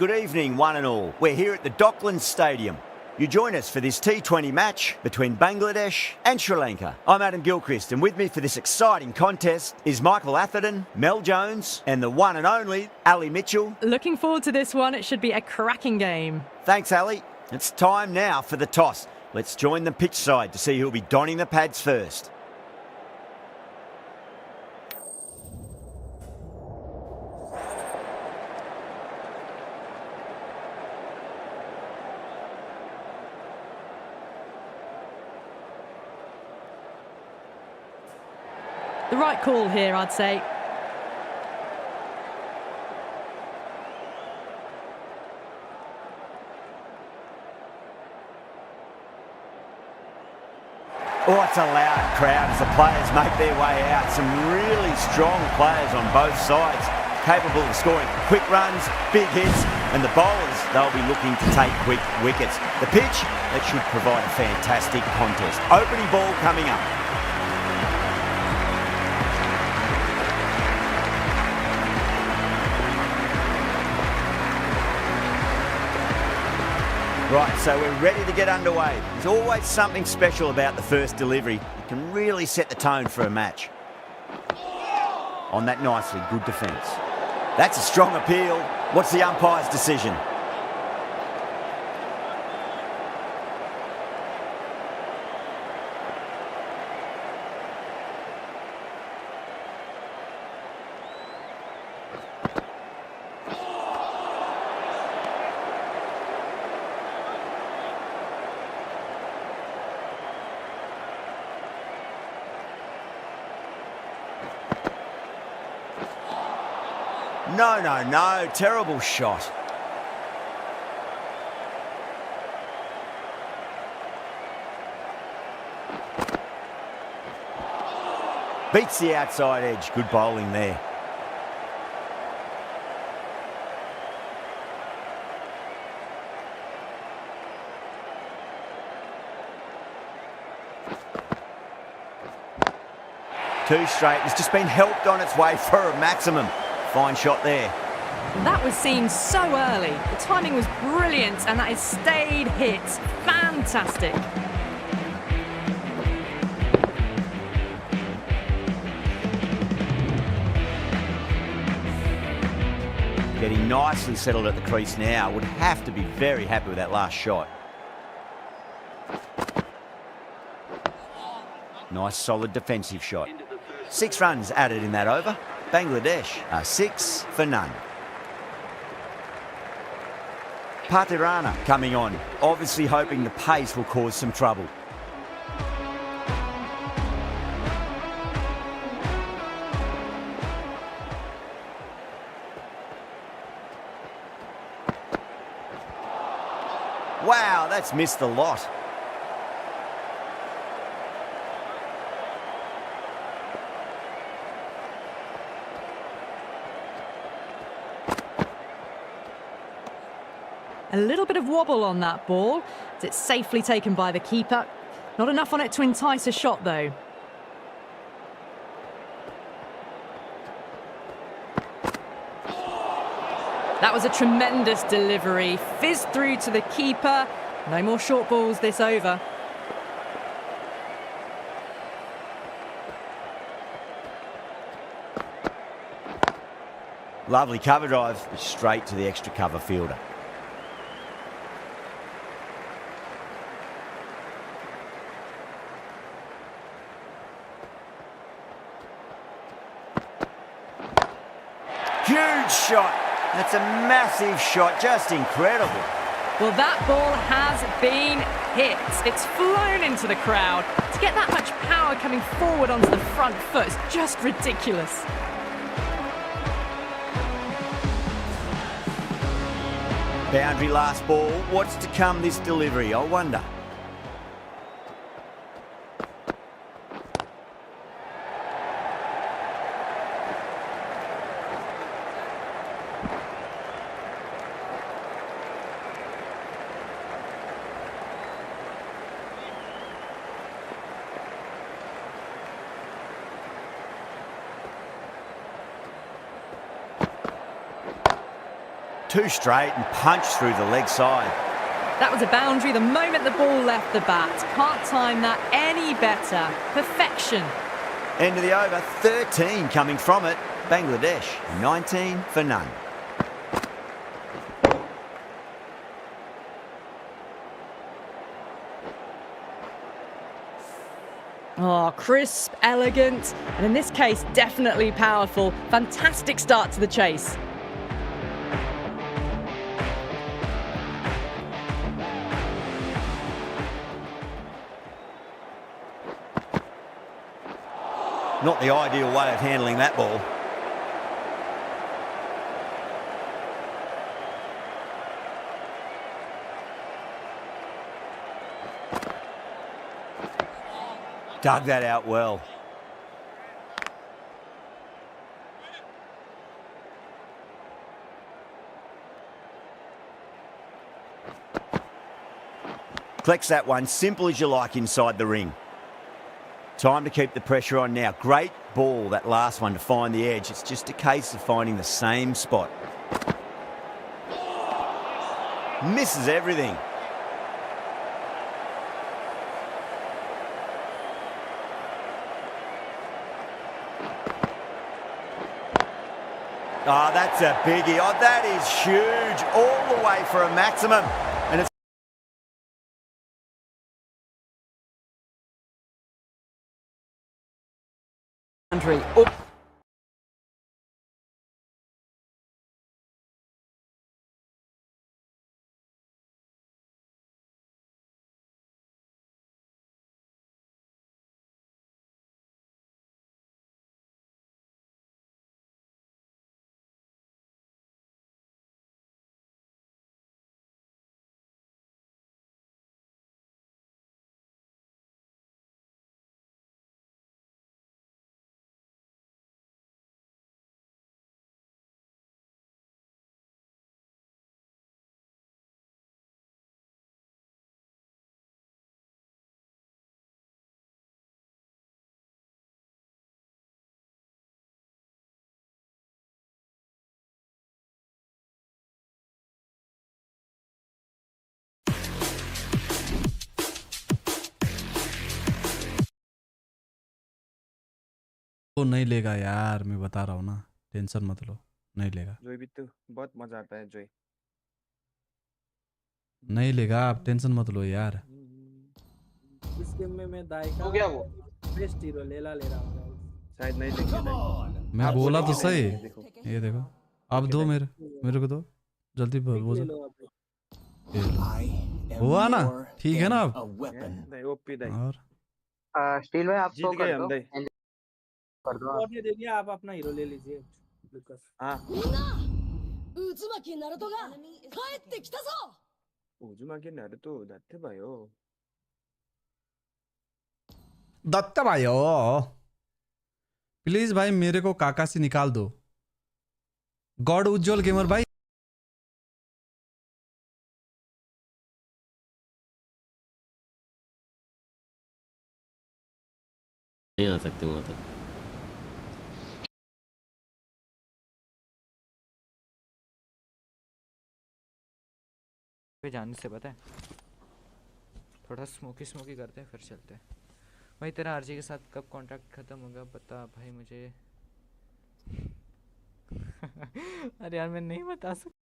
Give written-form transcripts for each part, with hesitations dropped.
Good evening, one and all. We're here at the Docklands Stadium. You join us for this T20 match between Bangladesh and Sri Lanka. I'm Adam Gilchrist, and with me for this exciting contest is Michael Atherton, Mel Jones, and the one and only Ali Mitchell. Looking forward to this one. It should be a cracking game. Thanks, Ali. It's time now for the toss. Let's join the pitch side to see who'll be donning the pads first. The right call here, I'd say. Oh, it's a loud crowd as the players make their way out. Some really strong players on both sides, capable of scoring quick runs, big hits, and the bowlers, they'll be looking to take quick wickets. The pitch, that should provide a fantastic contest. Opening ball coming up. Right, so we're ready to get underway. There's always something special about the first delivery. It can really set the tone for a match. On that nicely, good defence. That's a strong appeal. What's the umpire's decision? No, terrible shot. Beats the outside edge, good bowling there. Two straight, it's just been helped on its way for a maximum. Fine shot there. That was seen so early. The timing was brilliant, and that is stayed hit. Fantastic. Getting nicely settled at the crease now. Would have to be very happy with that last shot. Nice solid defensive shot. 6 runs added in that over. Bangladesh are 6 for none. Patirana coming on, obviously hoping the pace will cause some trouble. Wow, that's missed the lot. A little bit of wobble on that ball. It's safely taken by the keeper. Not enough on it to entice a shot, though. That was a tremendous delivery. Fizzed through to the keeper. No more short balls this over. Lovely cover drive, straight to the extra cover fielder. Huge shot. That's a massive shot, just incredible. Well, that ball has been hit. It's flown into the crowd. To get that much power coming forward onto the front foot is just ridiculous. Boundary last ball. What's to come this delivery, I wonder? Too straight and punched through the leg side. That was a boundary the moment the ball left the bat. Can't time that any better. Perfection. End of the over, 13 coming from it. Bangladesh, 19 for none. Oh, crisp, elegant, and in this case, definitely powerful. Fantastic start to the chase. Not the ideal way of handling that ball. Dug that out well. Collects that one, simple as you like inside the ring. Time to keep the pressure on now. Great ball, that last one, to find the edge. It's just a case of finding the same spot. Misses everything. Oh, that's a biggie. Oh, that is huge. All the way for a maximum. And it's Oh. वो नहीं लेगा यार, मैं बता रहा हूँ ना, tension मत लो, नहीं लेगा। जोई बिट्टू बहुत मजा आता है जोई। नहीं लेगा, आप टेंशन मत लो यार। इस गेम में मैं दाई का हो गया वो बेस्ट हीरो ले रहा हूँ। शायद नहीं लेंगे। मैं बोला तो सही। देखो ये देखो, अब दो मेरे को दो, जल्दी बोल। ले लो आप। हुआ ना, ठीक है ना अब। नहीं ओपी दाई और स्टील भाई आप जीत तो गए कर हम दो दाई। कर दो और दे दिया, आप अपना हीरो ले लीजिए लुकस। हाँ 渦巻きナルトが帰ってきたぞ。 우즈마키 나루तो दत्ते भाइयो। दत्ता भाई हो, प्लीज भाई मेरे को काका से निकाल दो। गॉड उज्जवल गेमर भाई, नहीं आ सकते वहां तक। जाने से पता है थोड़ा स्मोकी करते हैं फिर चलते हैं। भाई तेरा आरजी के साथ कब कॉन्ट्रैक्ट खत्म होगा बता भाई मुझे। अरे यार मैं नहीं बता सकता।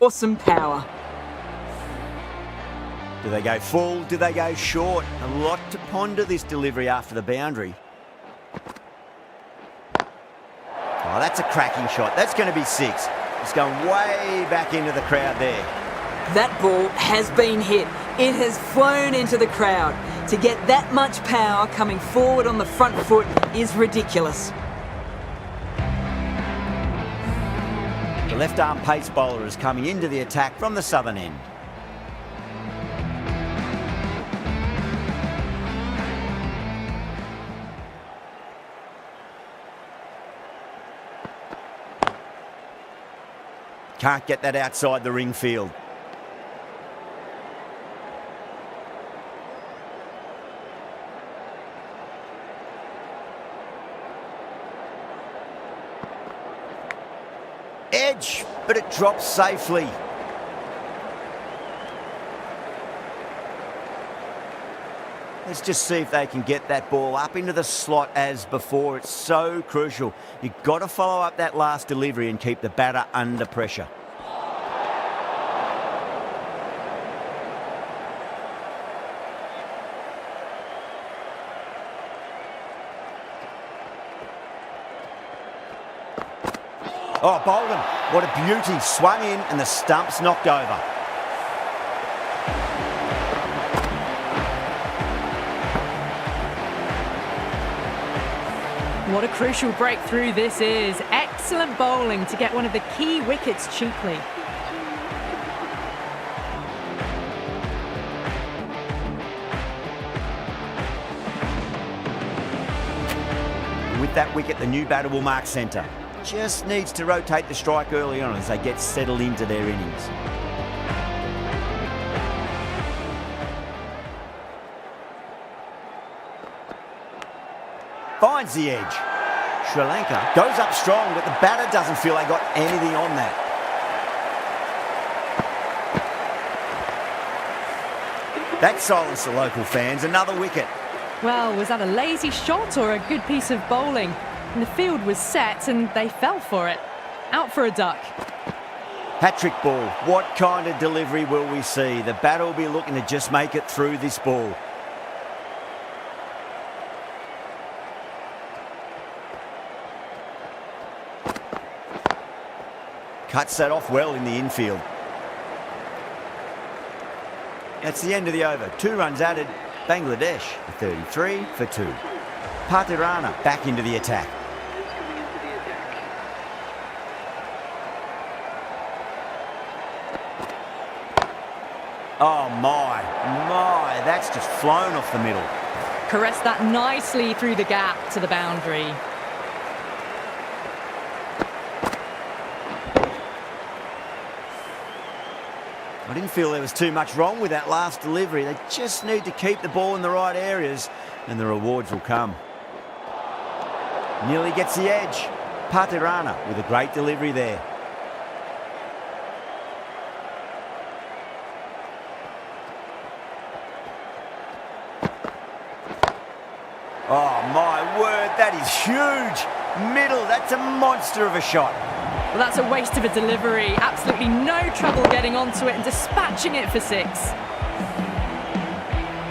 Awesome power. Do they go full? Do they go short? A lot to ponder this delivery after the boundary. Oh, that's a cracking shot. That's going to be 6. It's going way back into the crowd there. That ball has been hit. It has flown into the crowd. To get that much power coming forward on the front foot is ridiculous. The left-arm pace bowler is coming into the attack from the southern end. Can't get that outside the ring field. Edge, but it drops safely. Let's just see if they can get that ball up into the slot as before. It's so crucial. You've got to follow up that last delivery and keep the batter under pressure. Oh, Bolden, what a beauty. Swung in and the stump's knocked over. What a crucial breakthrough this is. Excellent bowling to get one of the key wickets cheaply. With that wicket, the new batter will mark centre. Just needs to rotate the strike early on as they get settled into their innings. Finds the edge. Sri Lanka goes up strong, but the batter doesn't feel they got anything on that. That silenced the local fans. Another wicket. Well, was that a lazy shot or a good piece of bowling? And the field was set and they fell for it. Out for a duck. Hat-trick ball. What kind of delivery will we see? The batter will be looking to just make it through this ball. Cuts that off well in the infield. That's the end of the over. 2 runs added. Bangladesh 33 for 2. Patirana back into the attack. Oh my, that's just flown off the middle. Caressed that nicely through the gap to the boundary. I didn't feel there was too much wrong with that last delivery. They just need to keep the ball in the right areas and the rewards will come. Nearly gets the edge. Patirana with a great delivery there. Oh my word, that is huge. Middle, that's a monster of a shot. Well, that's a waste of a delivery. Absolutely no trouble getting onto it and dispatching it for 6.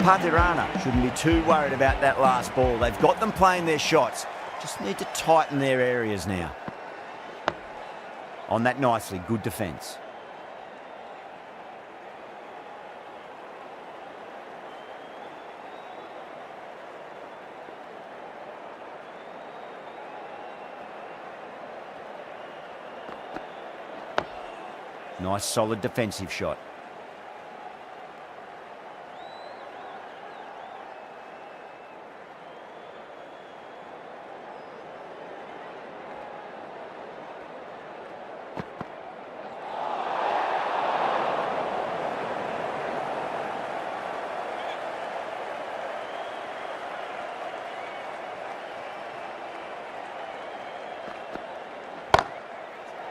Patirana shouldn't be too worried about that last ball. They've got them playing their shots. Just need to tighten their areas now. On that nicely, good defence. Nice solid defensive shot.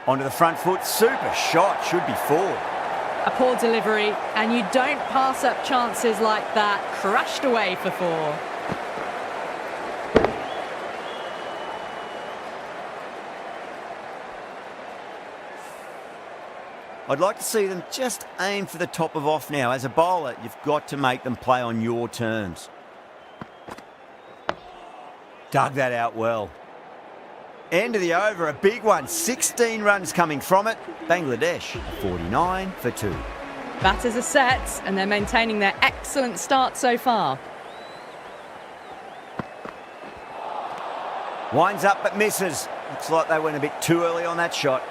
Onto the front foot, super shot, should be 4. A poor delivery, and you don't pass up chances like that. Crushed away for 4. I'd like to see them just aim for the top of off now. As a bowler, you've got to make them play on your terms. Dug that out well. End of the over, a big one. 16 runs coming from it. Bangladesh 49 for 2. Batters are set, and they're maintaining their excellent start so far. Winds up but misses. Looks like they went a bit too early on that shot.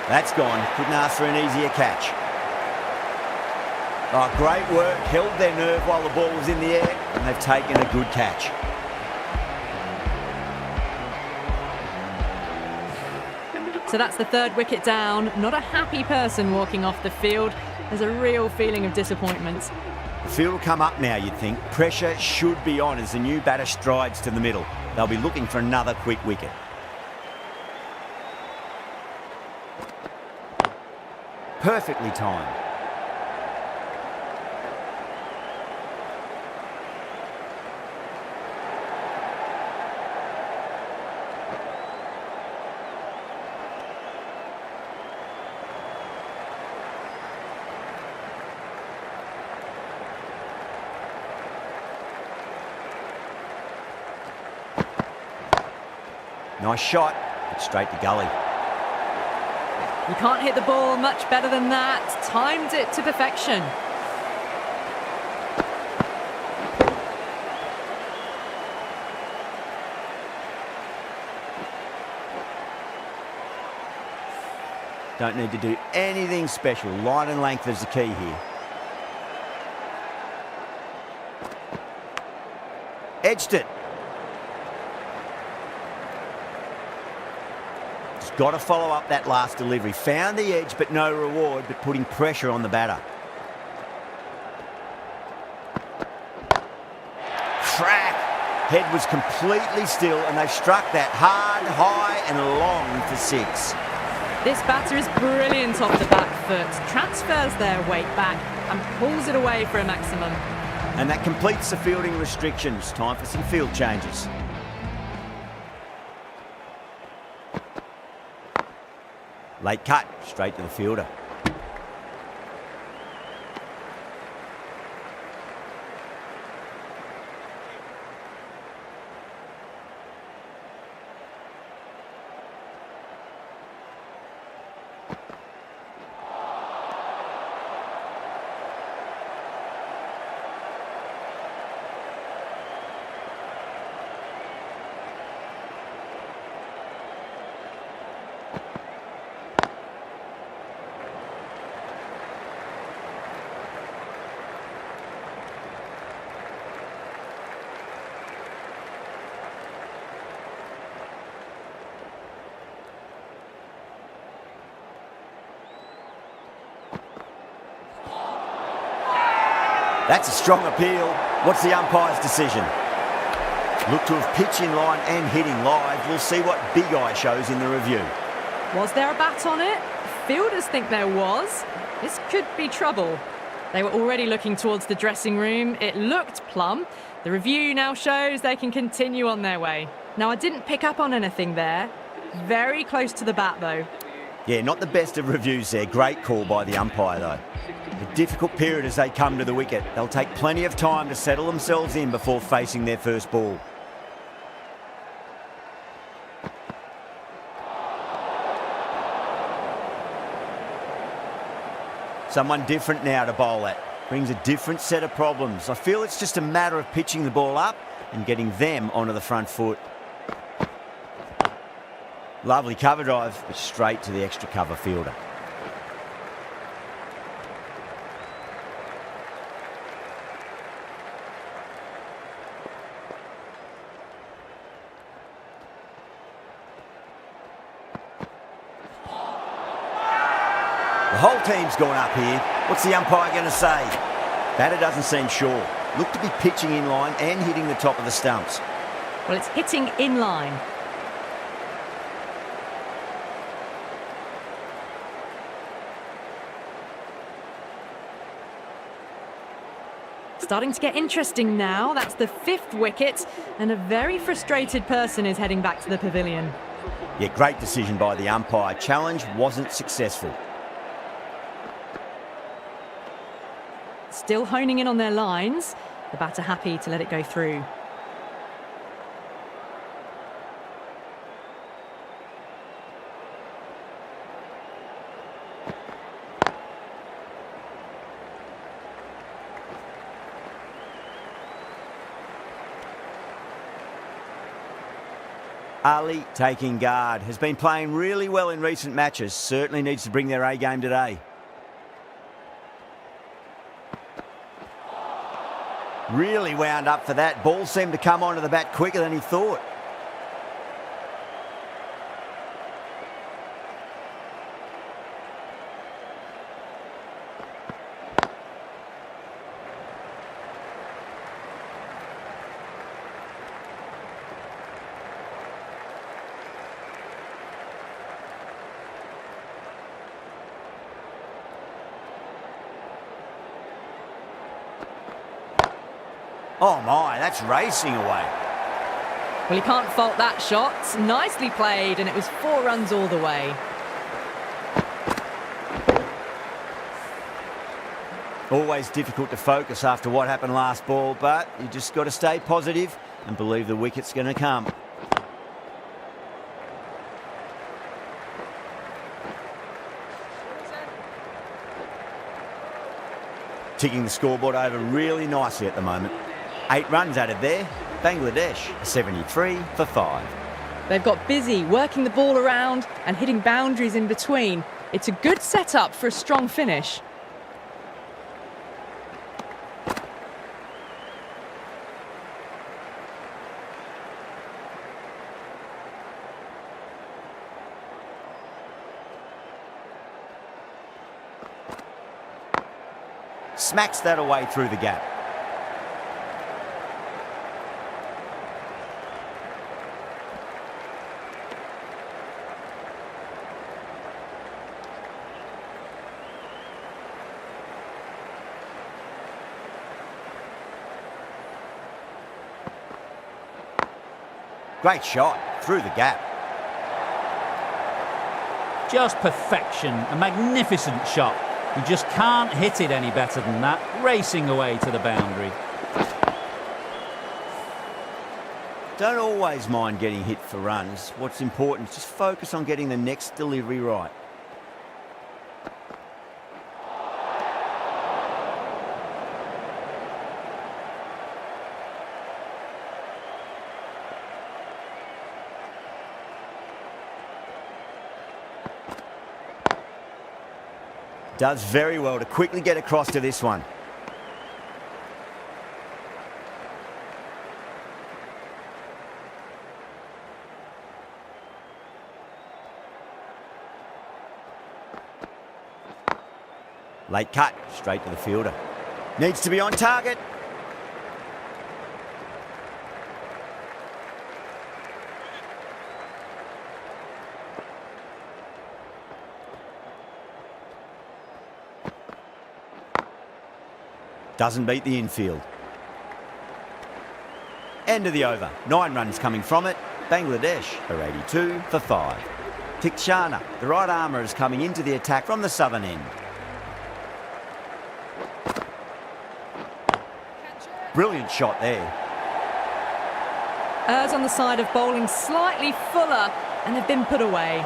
That's gone. Couldn't ask for an easier catch. Oh, great work, held their nerve while the ball was in the air, and they've taken a good catch. So that's the third wicket down. Not a happy person walking off the field. There's a real feeling of disappointment. The field will come up now, you'd think. Pressure should be on as the new batter strides to the middle. They'll be looking for another quick wicket. Perfectly timed. Nice shot, but straight to gully. You can't hit the ball much better than that. Timed it to perfection. Don't need to do anything special. Line and length is the key here. Edged it. Just got to follow up that last delivery. Found the edge, but no reward, but putting pressure on the batter. Crack! Head was completely still, and they've struck that hard, high, and long for 6. This batter is brilliant off the back foot. Transfers their weight back and pulls it away for a maximum. And that completes the fielding restrictions. Time for some field changes. Late cut, straight to the fielder. That's a strong appeal. What's the umpire's decision? Look to have pitched in line and hitting live. We'll see what Big Eye shows in the review. Was there a bat on it? Fielders think there was. This could be trouble. They were already looking towards the dressing room. It looked plumb. The review now shows they can continue on their way. Now, I didn't pick up on anything there. Very close to the bat, though. Yeah, not the best of reviews there. Great call by the umpire, though. A difficult period as they come to the wicket. They'll take plenty of time to settle themselves in before facing their first ball. Someone different now to bowl at. Brings a different set of problems. I feel it's just a matter of pitching the ball up and getting them onto the front foot. Lovely cover drive, but straight to the extra cover fielder. The whole team's gone up here. What's the umpire going to say? Batter doesn't seem sure. Look to be pitching in line and hitting the top of the stumps. Well, it's hitting in line. Starting to get interesting now. That's the 5th wicket, and a very frustrated person is heading back to the pavilion. Yeah, great decision by the umpire. Challenge wasn't successful. Still honing in on their lines. The batter happy to let it go through. Ali taking guard. Has been playing really well in recent matches. Certainly needs to bring their A game today. Really wound up for that. Ball seemed to come onto the bat quicker than he thought. Oh my, that's racing away. Well, you can't fault that shot. Nicely played, and it was 4 runs all the way. Always difficult to focus after what happened last ball, but you just got to stay positive and believe the wicket's going to come. Ticking the scoreboard over really nicely at the moment. 8 runs added there. Bangladesh, 73 for 5. They've got busy working the ball around and hitting boundaries in between. It's a good setup for a strong finish. Smacks that away through the gap. Great shot through the gap. Just perfection, a magnificent shot. You just can't hit it any better than that, racing away to the boundary. Don't always mind getting hit for runs. What's important is just focus on getting the next delivery right. Does very well to quickly get across to this one. Late cut, straight to the fielder. Needs to be on target. Doesn't beat the infield. End of the over. 9 runs coming from it. Bangladesh are 82 for 5. Tikshana, the right armour, is coming into the attack from the southern end. Brilliant shot there. Errs on the side of bowling slightly fuller, and they've been put away.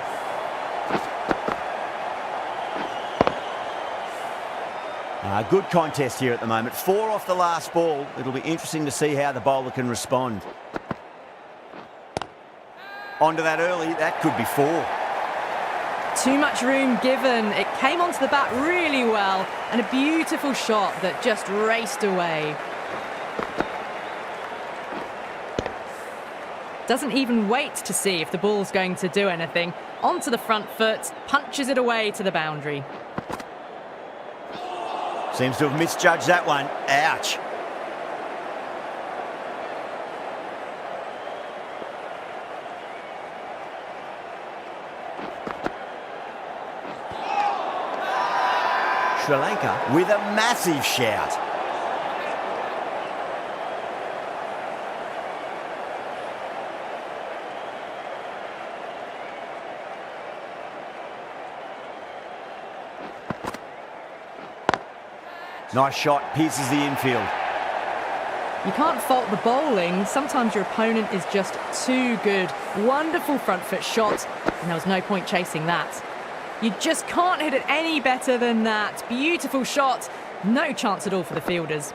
Good contest here at the moment. 4 off the last ball. It'll be interesting to see how the bowler can respond. Onto that early, that could be 4. Too much room given. It came onto the bat really well, and a beautiful shot that just raced away. Doesn't even wait to see if the ball's going to do anything. Onto the front foot, punches it away to the boundary. Seems to have misjudged that one. Ouch. Sri Lanka with a massive shout. Nice shot, pierces the infield. You can't fault the bowling. Sometimes your opponent is just too good. Wonderful front foot shot, and there was no point chasing that. You just can't hit it any better than that. Beautiful shot. No chance at all for the fielders.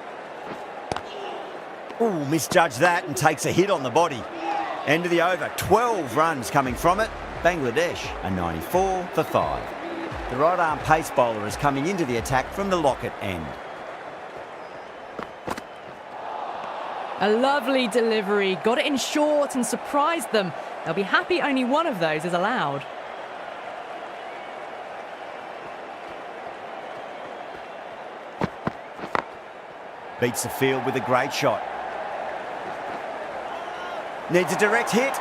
Ooh, misjudged that and takes a hit on the body. End of the over. 12 runs coming from it. Bangladesh are 94 for 5. The right arm pace bowler is coming into the attack from the locket end. A lovely delivery, got it in short and surprised them. They'll be happy only one of those is allowed. Beats the field with a great shot. Needs a direct hit.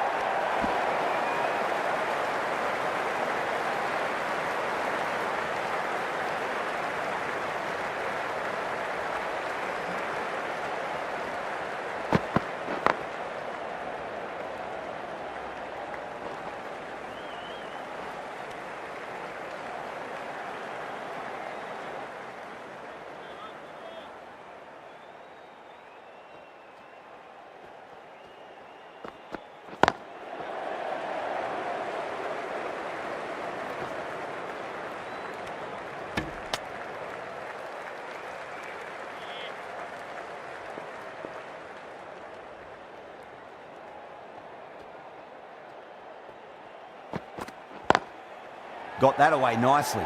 Got that away nicely.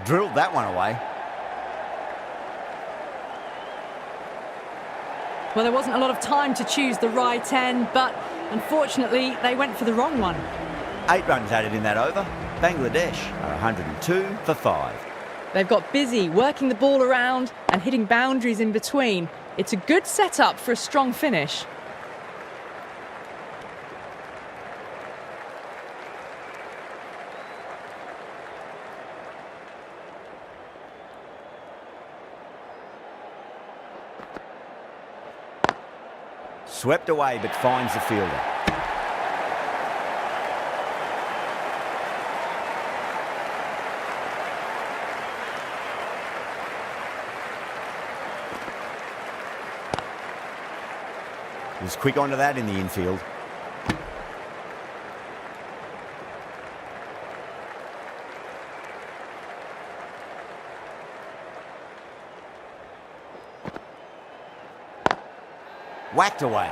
Drilled that one away. Well, there wasn't a lot of time to choose the right end, but unfortunately, they went for the wrong one. 8 runs added in that over. Bangladesh are 102 for 5. They've got busy working the ball around and hitting boundaries in between. It's a good setup for a strong finish. Swept away but finds the fielder. He was quick onto that in the infield. Whacked away.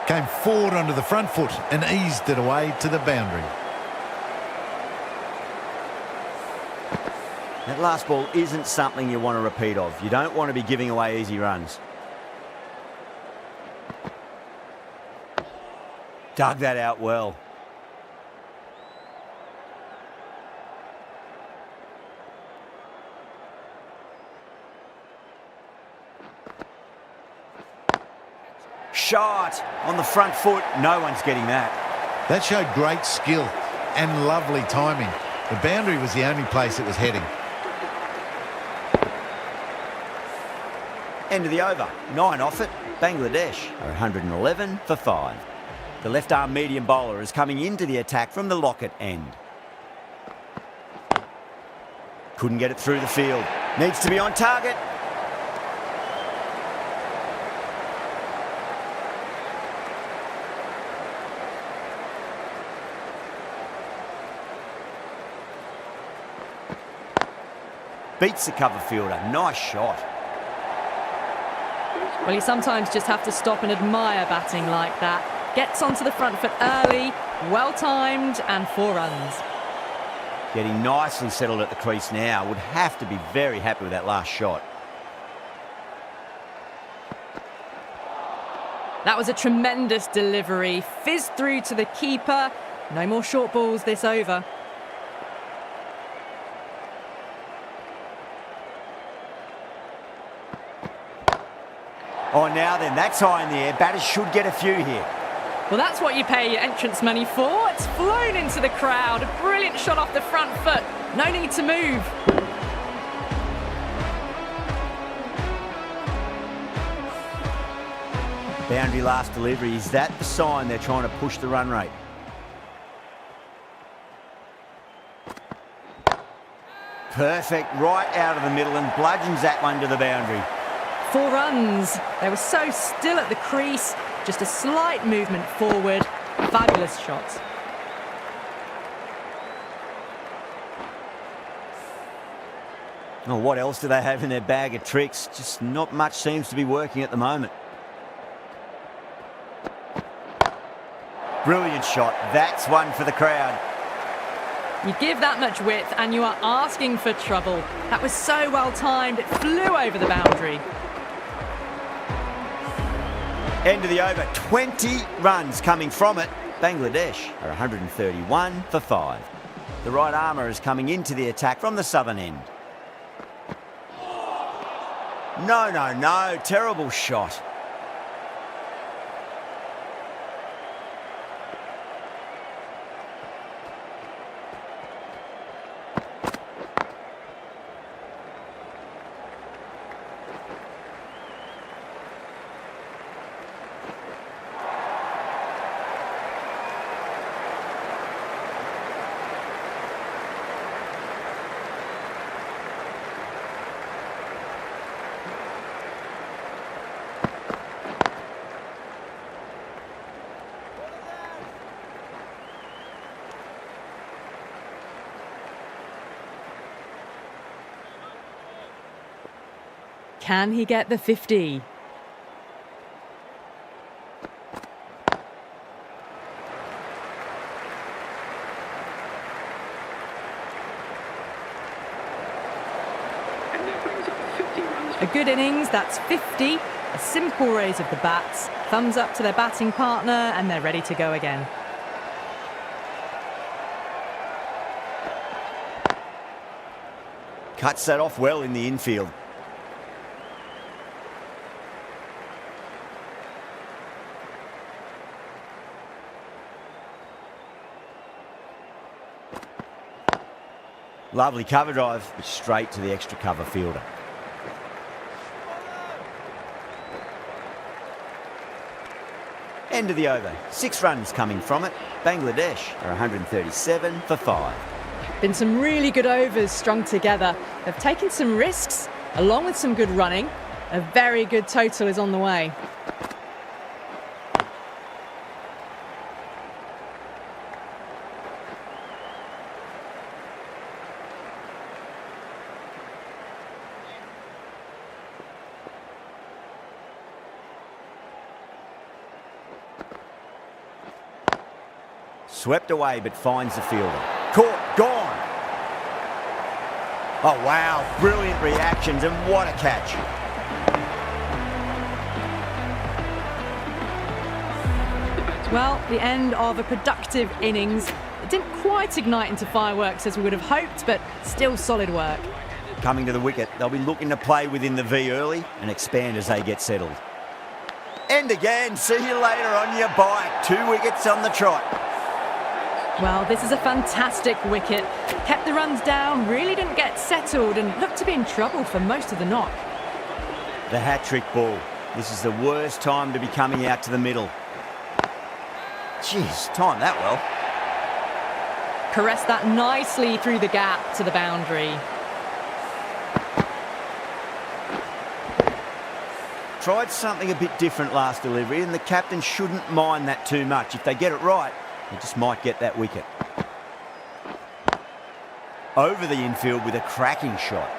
Came forward onto the front foot and eased it away to the boundary. That last ball isn't something you want to repeat of. You don't want to be giving away easy runs. Dug that out well. Shot on the front foot. No one's getting that. That showed great skill and lovely timing. The boundary was the only place it was heading. End of the over. 9 off it. Bangladesh are 111 for 5. The left-arm medium bowler is coming into the attack from the locket end. Couldn't get it through the field. Needs to be on target. Beats the cover fielder. Nice shot. Well, you sometimes just have to stop and admire batting like that. Gets onto the front foot early, well-timed, and 4 runs. Getting nicely settled at the crease now. Would have to be very happy with that last shot. That was a tremendous delivery. Fizzed through to the keeper. No more short balls this over. Oh, now then, that's high in the air. Batters should get a few here. Well, that's what you pay your entrance money for. It's flown into the crowd. A brilliant shot off the front foot. No need to move. Boundary last delivery. Is that the sign they're trying to push the run rate? Perfect. Right out of the middle and bludgeons that one to the boundary. 4 runs. They were so still at the crease. Just a slight movement forward. Fabulous shots. Oh, what else do they have in their bag of tricks? Just not much seems to be working at the moment. Brilliant shot. That's one for the crowd. You give that much width and you are asking for trouble. That was so well timed, it flew over the boundary. End of the over, 20 runs coming from it. Bangladesh are 131 for 5. The right armour is coming into the attack from the southern end. No, terrible shot. Can he get the 50? A good innings, that's 50. A simple raise of the bats. Thumbs up to their batting partner and they're ready to go again. Cuts that off well in the infield. Lovely cover drive, but straight to the extra cover fielder. End of the over. 6 runs coming from it. Bangladesh are 137 for 5. Been some really good overs strung together. They've taken some risks, along with some good running. A very good total is on the way. Swept away, but finds the fielder. Caught, gone. Oh, wow. Brilliant reactions, and what a catch. Well, the end of a productive innings. It didn't quite ignite into fireworks as we would have hoped, but still solid work. Coming to the wicket, they'll be looking to play within the V early and expand as they get settled. And again, see you later on your bike. 2 wickets on the trot. Well, this is a fantastic wicket. Kept the runs down, really didn't get settled and looked to be in trouble for most of the knock. The hat-trick ball. This is the worst time to be coming out to the middle. Jeez, timed that well. Caressed that nicely through the gap to the boundary. Tried something a bit different last delivery, and the captain shouldn't mind that too much. If they get it right, they just might get that wicket. Over the infield with a cracking shot.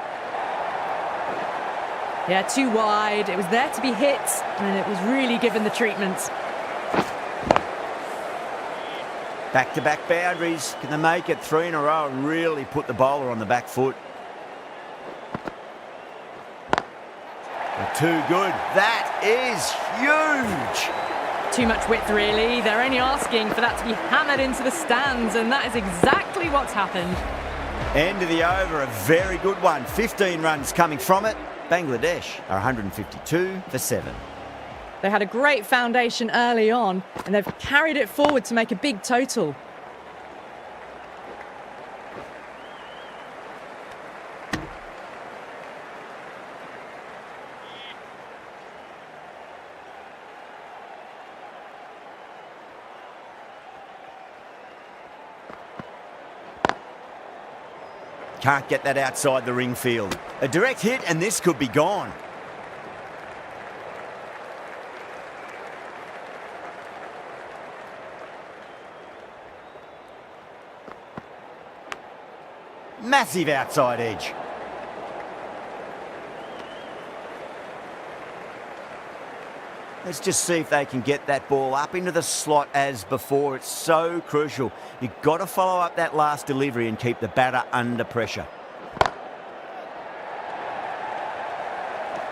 Yeah, too wide. It was there to be hit, and it was really given the treatment. Back-to-back boundaries. Can they make it 3 in a row and really put the bowler on the back foot? Too good. That is huge. Too much width, really. They're only asking for that to be hammered into the stands, and that is exactly what's happened. End of the over, a very good one. 15 runs coming from it. Bangladesh are 152 for 7. They had a great foundation early on, and they've carried it forward to make a big total. Can't get that outside the ring field. A direct hit and this could be gone. Massive outside edge. Let's just see if they can get that ball up into the slot as before. It's so crucial. You've got to follow up that last delivery and keep the batter under pressure.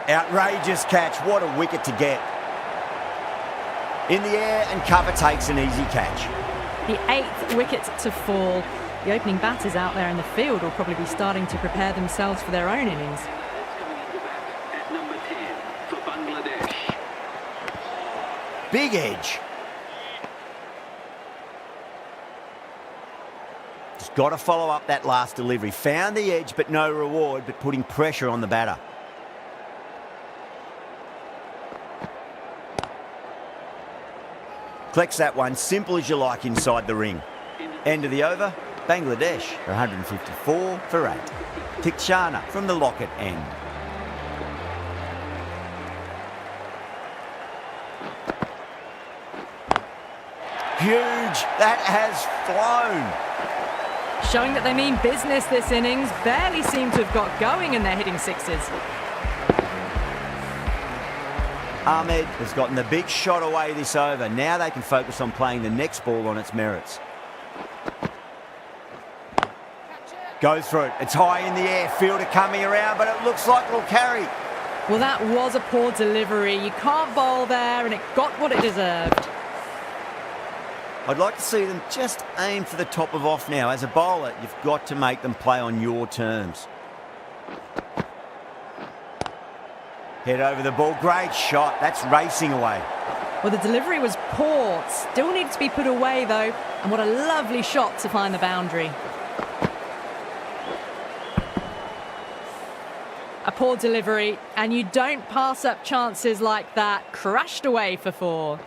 Outrageous catch. What a wicket to get. In the air, and cover takes an easy catch. The 8th wicket to fall. The opening batters out there in the field will probably be starting to prepare themselves for their own innings. Big edge. Just got to follow up that last delivery. Found the edge, but no reward, but putting pressure on the batter. Collects that one, simple as you like, inside the ring. End of the over, Bangladesh are 154 for 8. Tikshana from the Lockett end. Huge, that has flown. Showing that they mean business this innings. Barely seem to have got going and they're hitting sixes. Ahmed has gotten the big shot away this over. Now they can focus on playing the next ball on its merits. Goes for it. It's high in the air. Fielder coming around, but it looks like it'll carry. Well, that was a poor delivery. You can't bowl there, and it got what it deserved. I'd like to see them just aim for the top of off now. As a bowler, you've got to make them play on your terms. Head over the ball. Great shot. That's racing away. Well, the delivery was poor. Still needs to be put away, though. And what a lovely shot to find the boundary. A poor delivery, and you don't pass up chances like that. Crashed away for 4.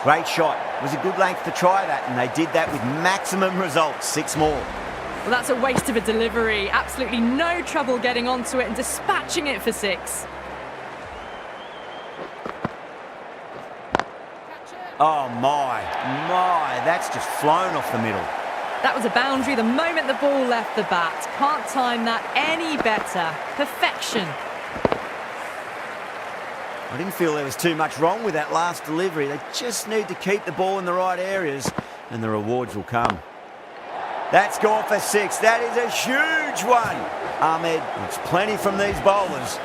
Great shot. It was a good length to try that, and they did that with maximum results. 6 more. Well, that's a waste of a delivery. Absolutely no trouble getting onto it and dispatching it for 6. Oh, my. That's just flown off the middle. That was a boundary the moment the ball left the bat. Can't time that any better. Perfection. I didn't feel there was too much wrong with that last delivery. They just need to keep the ball in the right areas and the rewards will come. That's gone for 6. That is a huge one. Ahmed wants plenty from these bowlers.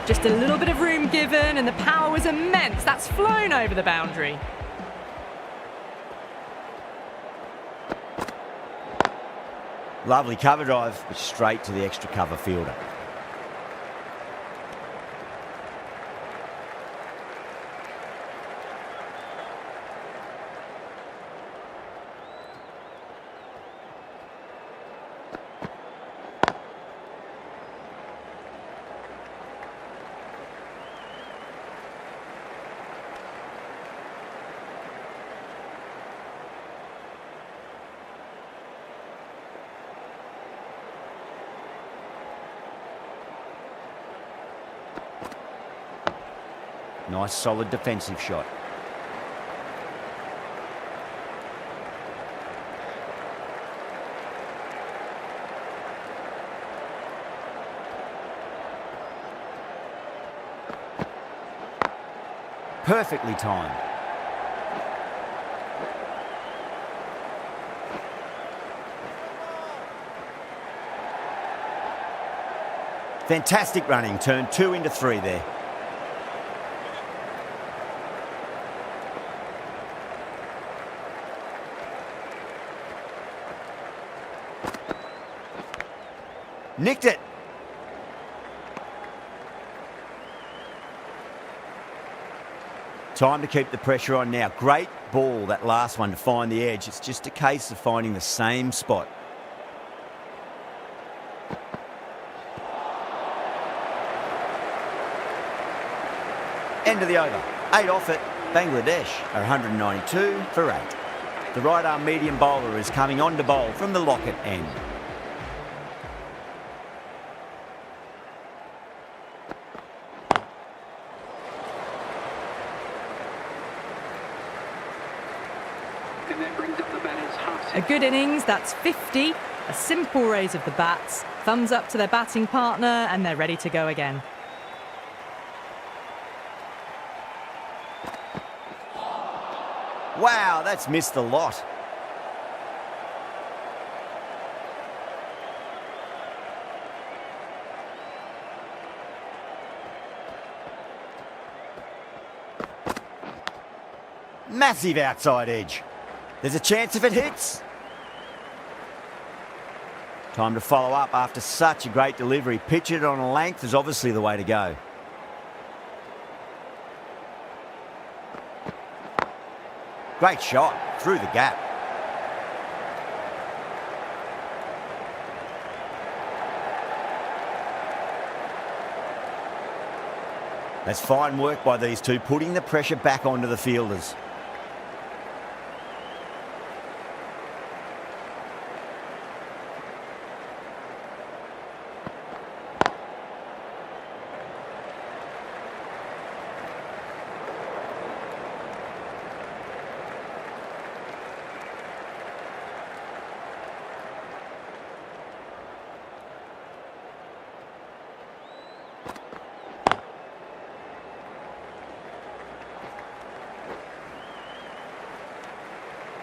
Just a little bit of room given and the power was immense. That's flown over the boundary. Lovely cover drive, but straight to the extra cover fielder. Nice solid defensive shot. Perfectly timed. Fantastic running, turned 2 into 3 there. Nicked it. Time to keep the pressure on now. Great ball, that last one, to find the edge. It's just a case of finding the same spot. End of the over. 8 off it. Bangladesh are 192 for 8. The right arm medium bowler is coming on to bowl from the Lockett end. A good innings, that's 50. A simple raise of the bats, thumbs up to their batting partner, and they're ready to go again. Wow, that's missed a lot. Massive outside edge. There's a chance if it hits. Time to follow up after such a great delivery. Pitch it on a length is obviously the way to go. Great shot through the gap. That's fine work by these two, putting the pressure back onto the fielders.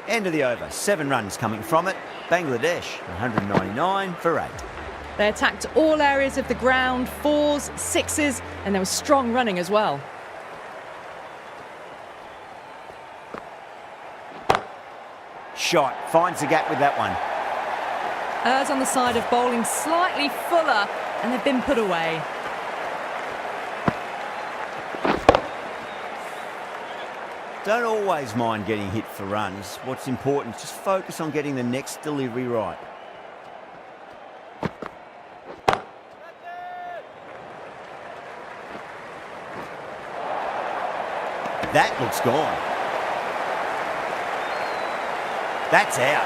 End of the over. 7 runs coming from it. Bangladesh, 199 for 8. They attacked all areas of the ground, 4s, 6s, and there was strong running as well. Shot. Finds the gap with that one. Errs on the side of bowling slightly fuller, and they've been put away. Don't always mind getting hit for runs. What's important is just focus on getting the next delivery right. That looks gone. That's out.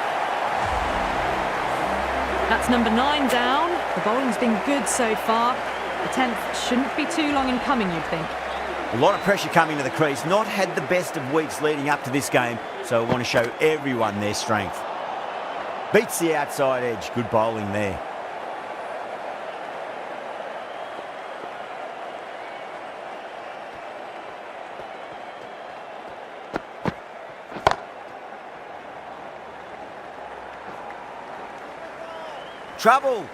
That's number 9 down. The bowling's been good so far. The 10th shouldn't be too long in coming, you'd think. A lot of pressure coming to the crease. Not had the best of weeks leading up to this game, so I want to show everyone their strength. Beats the outside edge. Good bowling there. Trouble.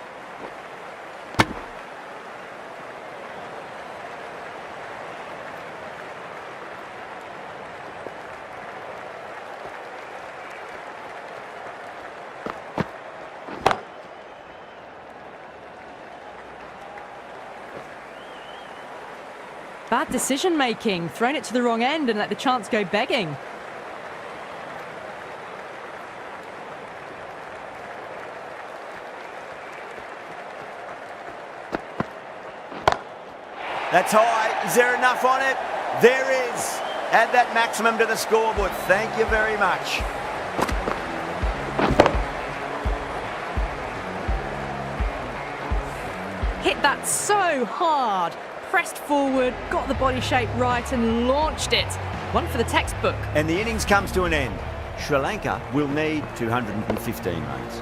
Bad decision making, thrown it to the wrong end and let the chance go begging. That's high. Is there enough on it? There is. Add that maximum to the scoreboard. Thank you very much. Hit that so hard. Pressed forward, got the body shape right and launched it. One for the textbook. And the innings comes to an end. Sri Lanka will need 215 runs.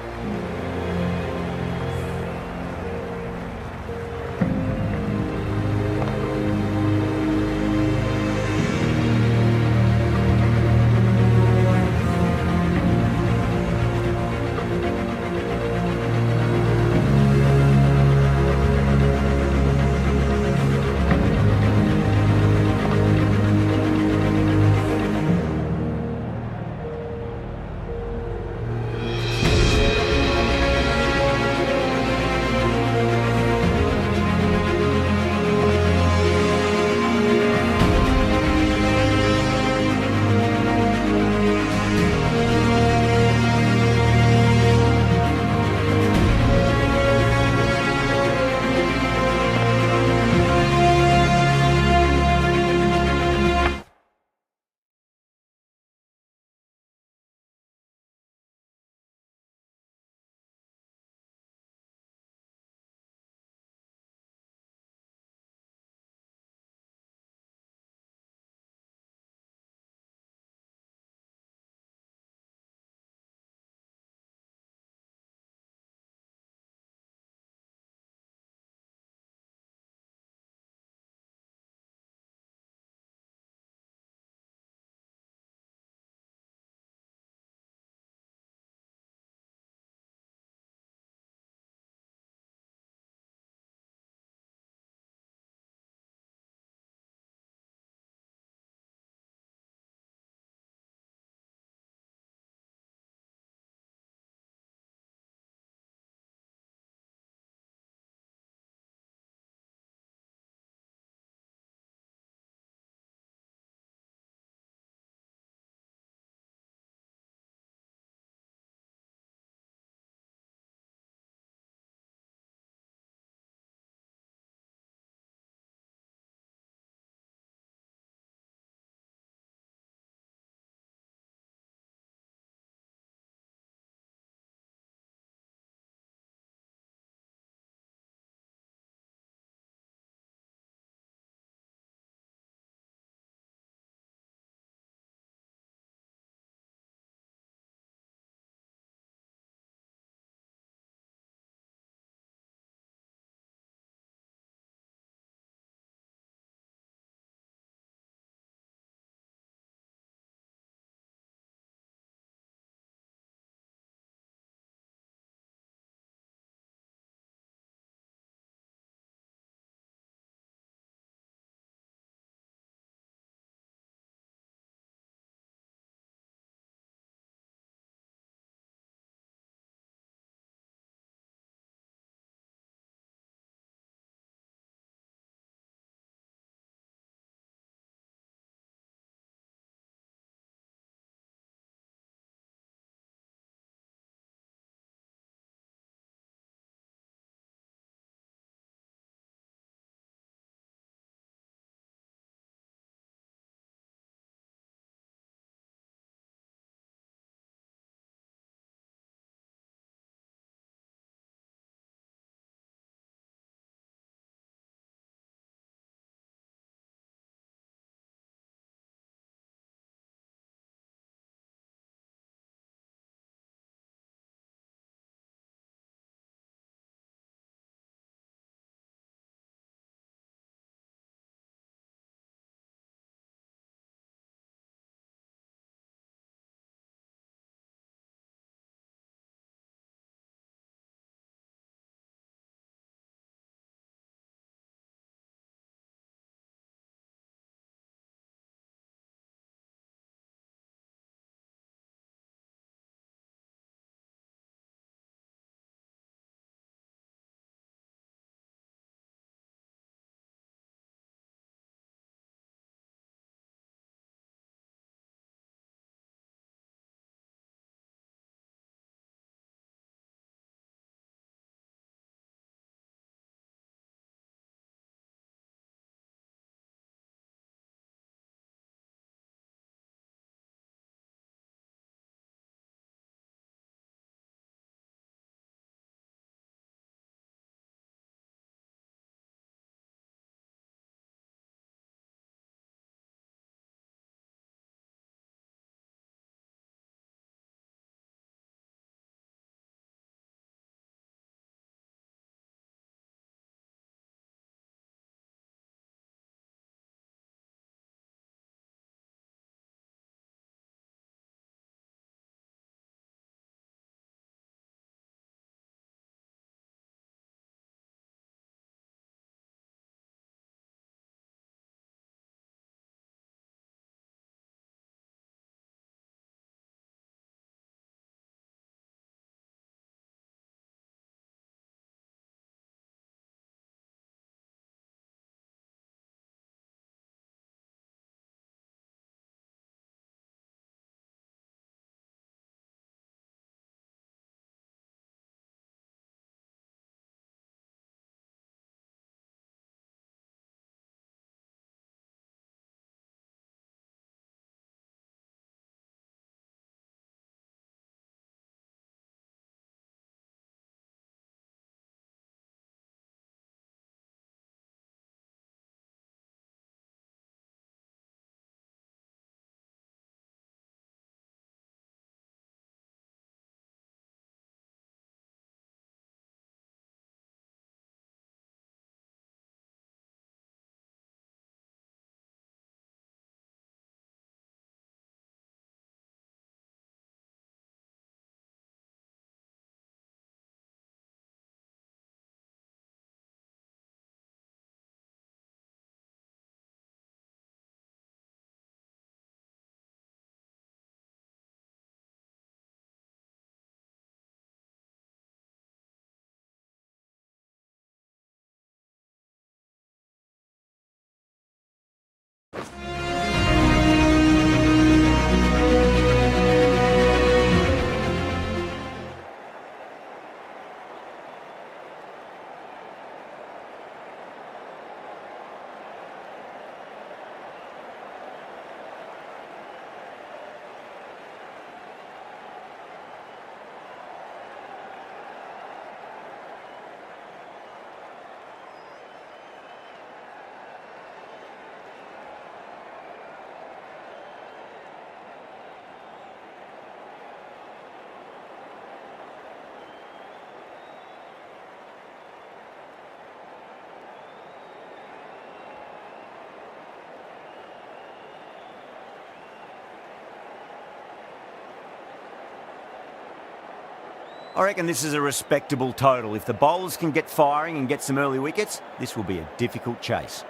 I reckon this is a respectable total. If the bowlers can get firing and get some early wickets, this will be a difficult chase.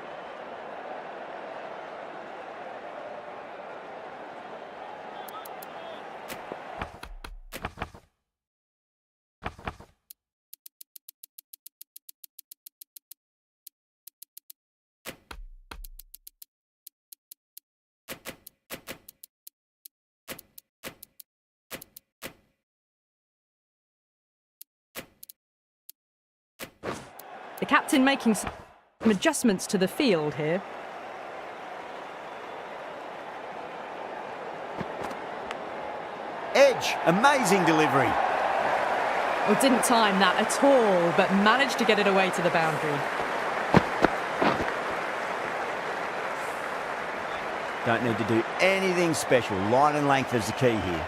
The captain making some adjustments to the field here. Edge, amazing delivery. Well, didn't time that at all, but managed to get it away to the boundary. Don't need to do anything special. Line and length is the key here.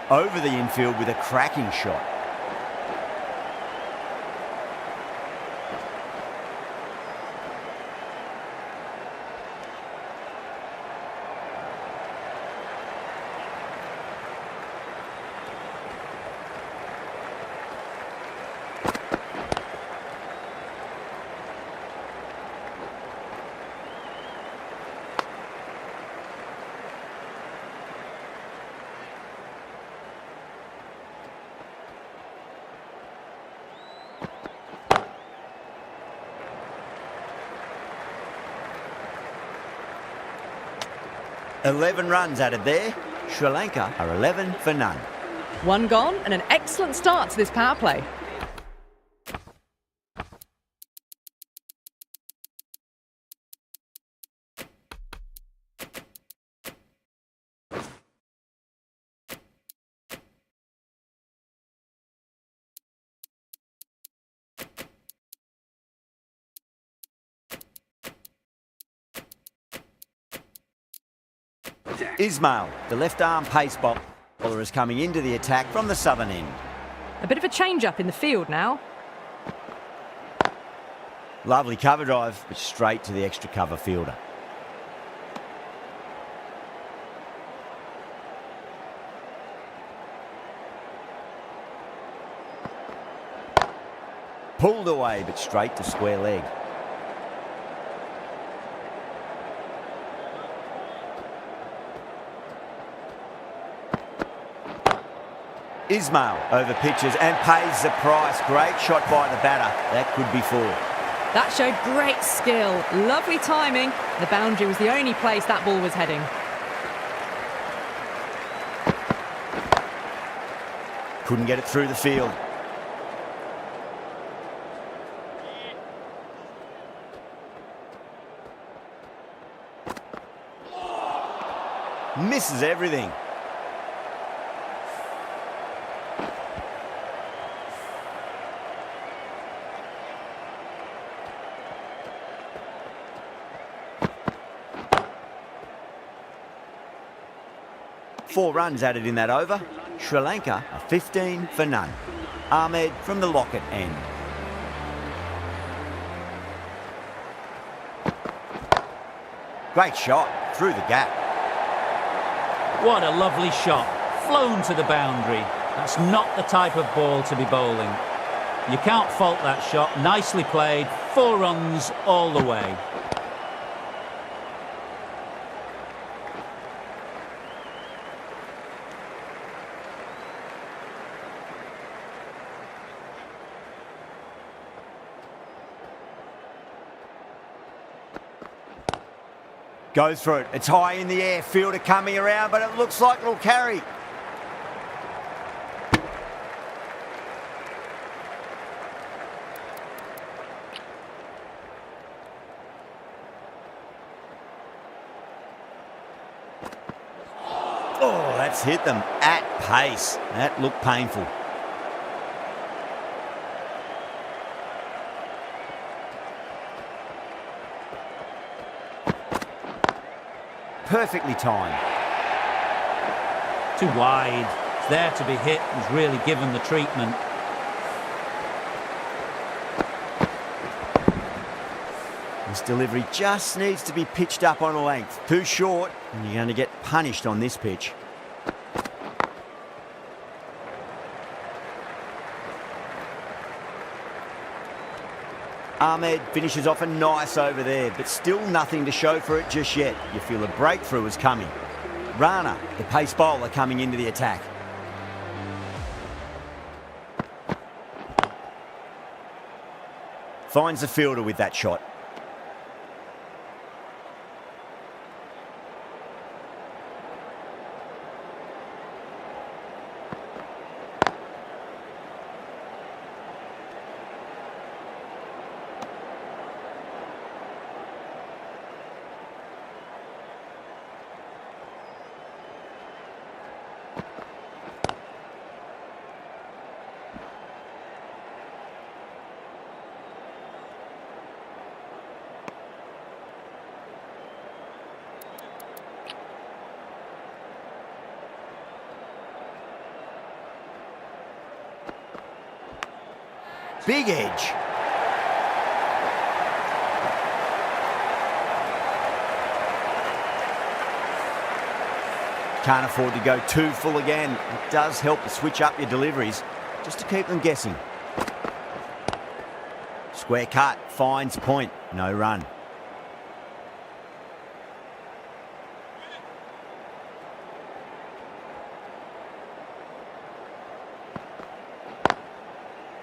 Over the infield with a cracking shot. "11 runs added there. Sri Lanka are 11 for none. One gone and an excellent start to this power play. Ismail, the left-arm pace bowler, is coming into the attack from the southern end. A bit of a change-up in the field now. Lovely cover drive, but straight to the extra cover fielder. Pulled away, but straight to square leg. Ismail over pitches and pays the price. Great shot by the batter. That could be 4. That showed great skill. Lovely timing. The boundary was the only place that ball was heading. Couldn't get it through the field. Misses everything. Four runs added in that over. Sri Lanka are 15 for none. Ahmed from the Lockett end. Great shot through the gap. What a lovely shot. Flown to the boundary. That's not the type of ball to be bowling. You can't fault that shot. Nicely played. 4 runs all the way. Goes for it. It's high in the air. Fielder coming around, but it looks like it'll carry. Oh, that's hit them at pace. That looked painful. Perfectly timed. Too wide. It's there to be hit. He's really given the treatment. This delivery just needs to be pitched up on a length. Too short, and you're going to get punished on this pitch. Ahmed finishes off a nice over there, but still nothing to show for it just yet. You feel a breakthrough is coming. Rana, the pace bowler, coming into the attack. Finds the fielder with that shot. Big edge. Can't afford to go too full again. It does help to switch up your deliveries, just to keep them guessing. Square cut, finds point, no run.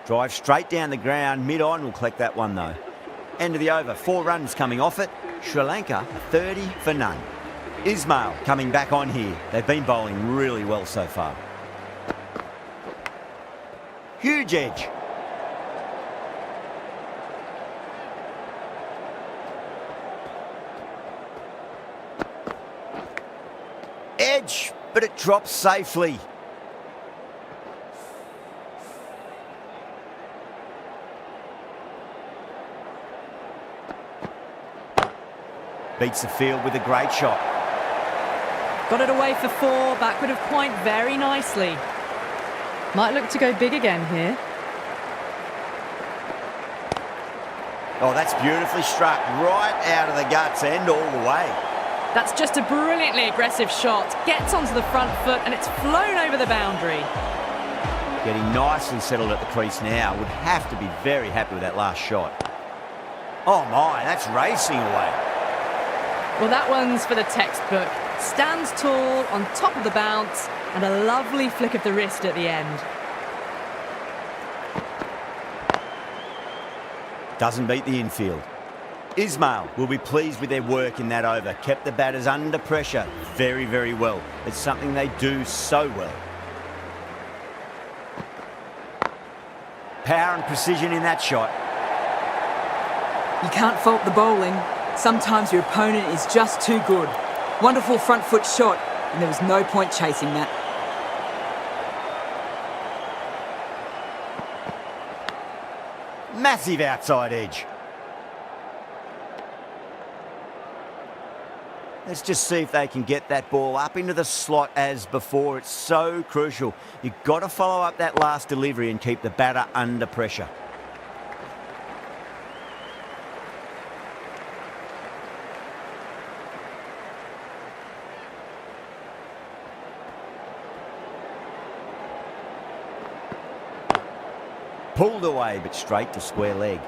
Drive straight down the ground, mid-on, will collect that one though. End of the over, 4 runs coming off it. Sri Lanka, 30 for none. Ismail coming back on here. They've been bowling really well so far. Huge edge. Edge, but it drops safely. Beats the field with a great shot. Got it away for 4, backward of point very nicely. Might look to go big again here. Oh, that's beautifully struck, right out of the guts end all the way. That's just a brilliantly aggressive shot. Gets onto the front foot and it's flown over the boundary. Getting nicely settled at the crease now. Would have to be very happy with that last shot. Oh my, that's racing away. Well, that one's for the textbook. Stands tall, on top of the bounce, and a lovely flick of the wrist at the end. Doesn't beat the infield. Ismail will be pleased with their work in that over. Kept the batters under pressure very, very well. It's something they do so well. Power and precision in that shot. You can't fault the bowling. Sometimes your opponent is just too good. Wonderful front foot shot, and there was no point chasing that. Massive outside edge. Let's just see if they can get that ball up into the slot as before. It's so crucial. You've got to follow up that last delivery and keep the batter under pressure. Pulled away, but straight to square leg.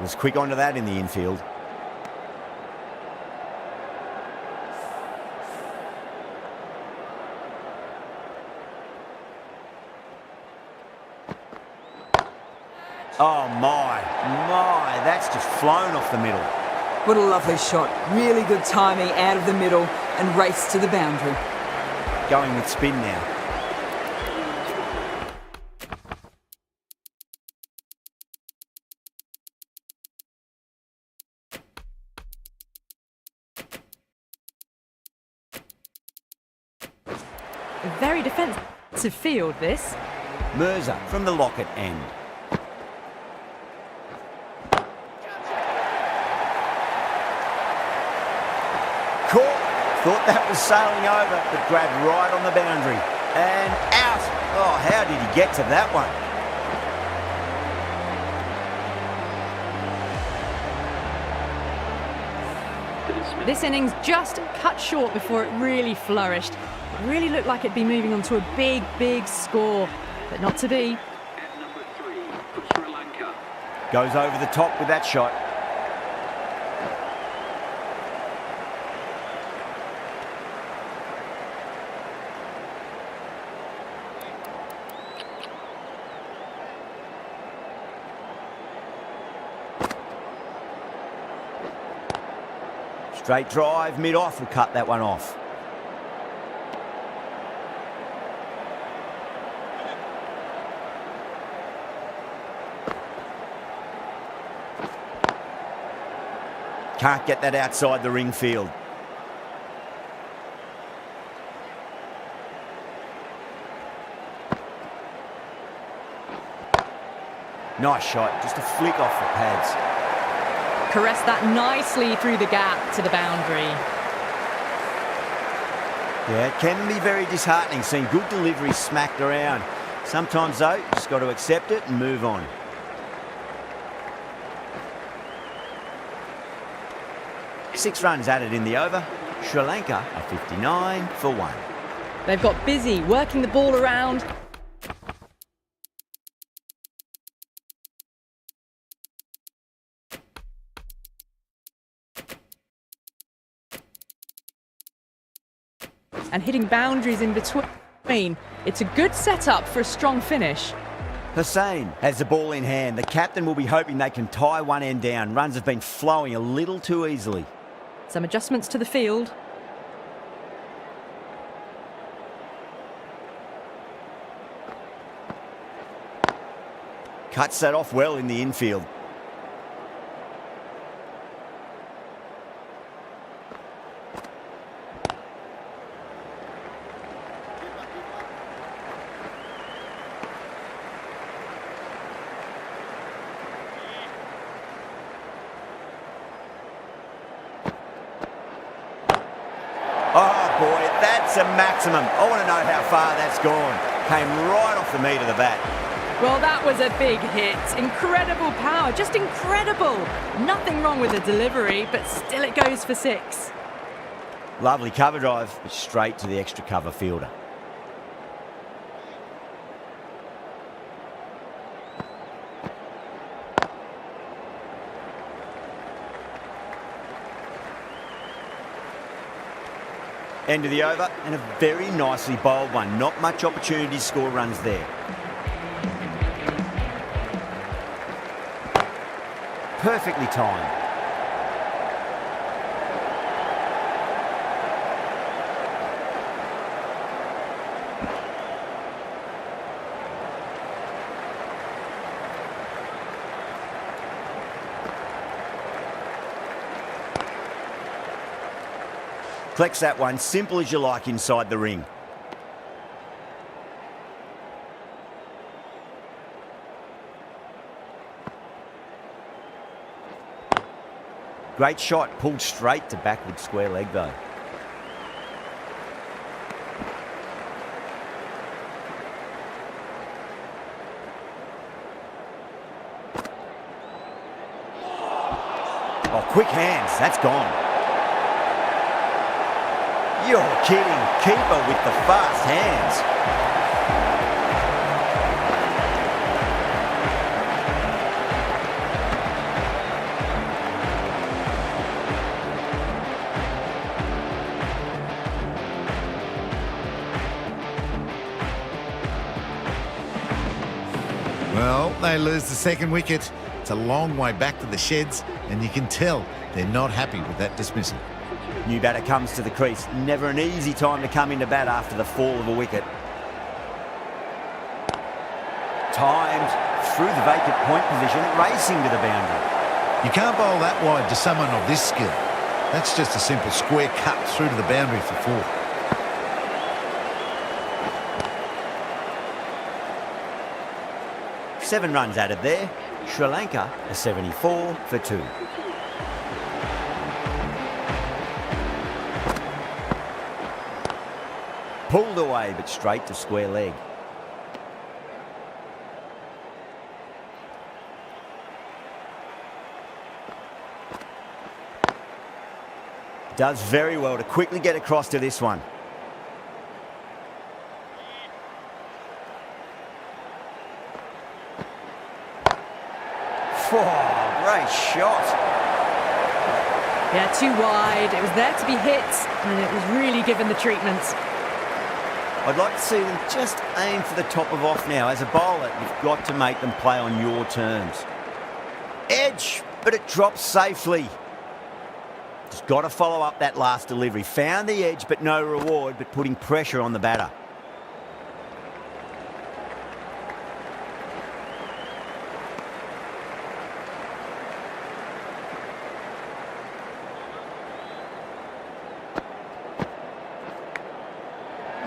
Was quick onto that in the infield. Oh, my, that's just flown off the middle. What a lovely shot. Really good timing out of the middle and race to the boundary. Going with spin now. A very defensive field, this. Mirza from the locket end. Caught. Thought that was sailing over, but grabbed right on the boundary. And out. Oh, how did he get to that one? This innings just cut short before it really flourished. It really looked like it'd be moving on to a big, big score, but not to be. Number 3 for Sri Lanka. Goes over the top with that shot. Straight drive, mid-off will cut that one off. Can't get that outside the ring field. Nice shot, just a flick off the pads. Caressed that nicely through the gap to the boundary. Yeah, it can be very disheartening seeing good delivery smacked around. Sometimes, though, you just got to accept it and move on. Six runs added in the over. Sri Lanka are 59 for 1. They've got busy working the ball around. And hitting boundaries in between. It's a good setup for a strong finish. Hussain has the ball in hand. The captain will be hoping they can tie one end down. Runs have been flowing a little too easily. Some adjustments to the field. Cuts that off well in the infield. Oh boy, that's a maximum. I want to know how far that's gone. Came right off the meat of the bat. Well, that was a big hit. Incredible power, just incredible. Nothing wrong with the delivery, but still it goes for 6. Lovely cover drive, but straight to the extra cover fielder. End of the over, and a very nicely bowled one. Not much opportunity to score runs there. Perfectly timed. Collects that one, simple as you like inside the ring. Great shot, pulled straight to backward square leg though. Oh, quick hands, that's gone. You're kidding. Keeper with the fast hands. Well, they lose the second wicket. It's a long way back to the sheds, and you can tell they're not happy with that dismissal. New batter comes to the crease. Never an easy time to come into bat after the fall of a wicket. Timed through the vacant point position, racing to the boundary. You can't bowl that wide to someone of this skill. That's just a simple square cut through to the boundary for 4. Seven runs added there. Sri Lanka a 74 for 2. Pulled away, but straight to square leg. Does very well to quickly get across to this one. Oh, great shot. Yeah, too wide. It was there to be hit, and it was really given the treatment. I'd like to see them just aim for the top of off now. As a bowler, you've got to make them play on your terms. Edge, but it drops safely. Just got to follow up that last delivery. Found the edge, but no reward, but putting pressure on the batter.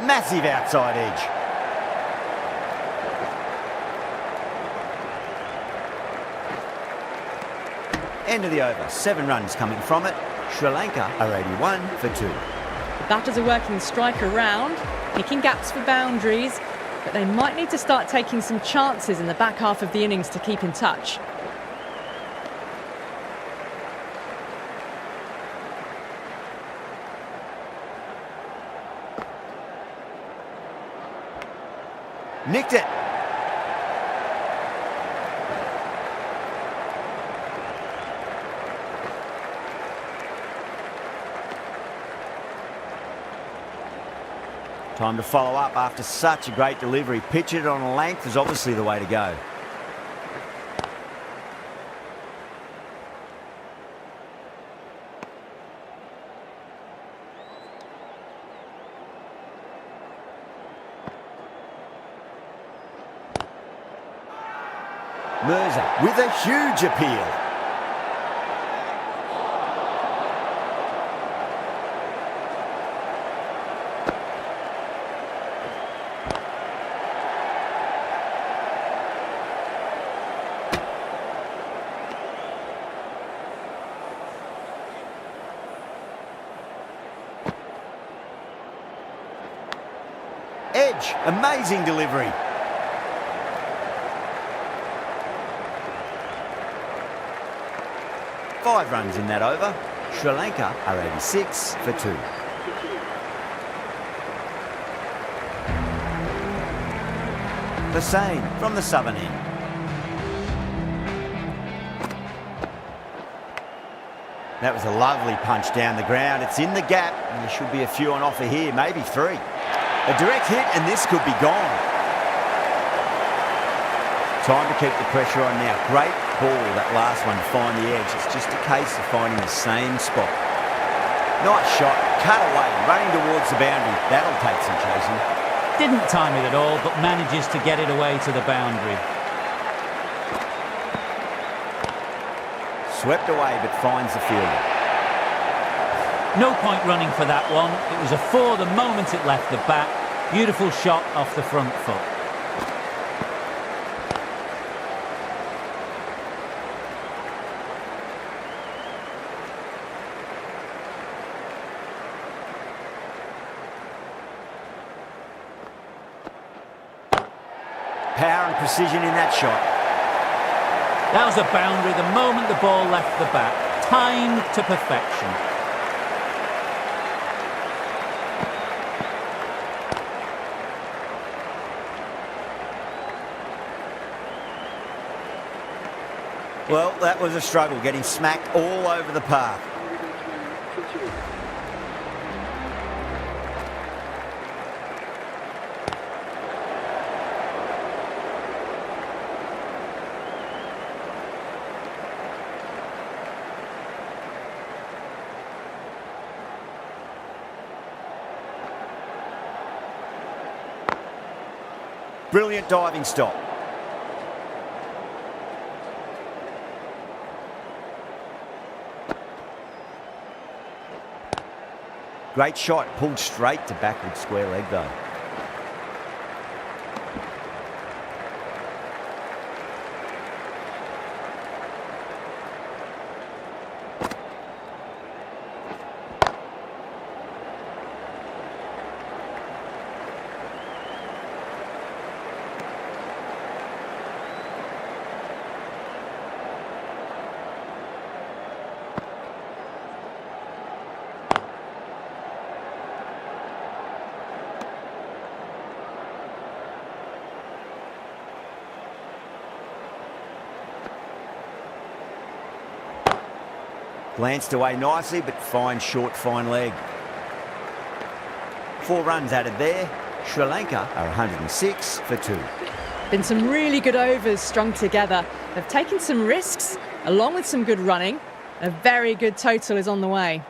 Massive outside edge. End of the over. 7 runs coming from it. Sri Lanka are 81 for 2. The batters are working the strike around, picking gaps for boundaries, but they might need to start taking some chances in the back half of the innings to keep in touch. Nicked it. Time to follow up after such a great delivery. Pitch it on a length is obviously the way to go. Mirza with a huge appeal. Edge, amazing delivery. Five runs in that over. Sri Lanka are 86 for 2. The same from the southern end. That was a lovely punch down the ground. It's in the gap, and there should be a few on offer here, maybe 3. A direct hit, and this could be gone. Time to keep the pressure on now. Great ball, that last one, to find the edge. It's just a case of finding the same spot. Nice shot, cut away, running towards the boundary. That'll take some chasing. Didn't time it at all, but manages to get it away to the boundary. Swept away, but finds the fielder. No point running for that one. It was a 4 the moment it left the bat. Beautiful shot off the front foot. Power and precision in that shot. That was a boundary the moment the ball left the bat. Timed to perfection. Well, that was a struggle, getting smacked all over the park. Brilliant diving stop. Great shot, pulled straight to backward square leg though. Glanced away nicely, but fine short, fine leg. 4 runs added there. Sri Lanka are 106 for 2. Been some really good overs strung together. They've taken some risks, along with some good running. A very good total is on the way.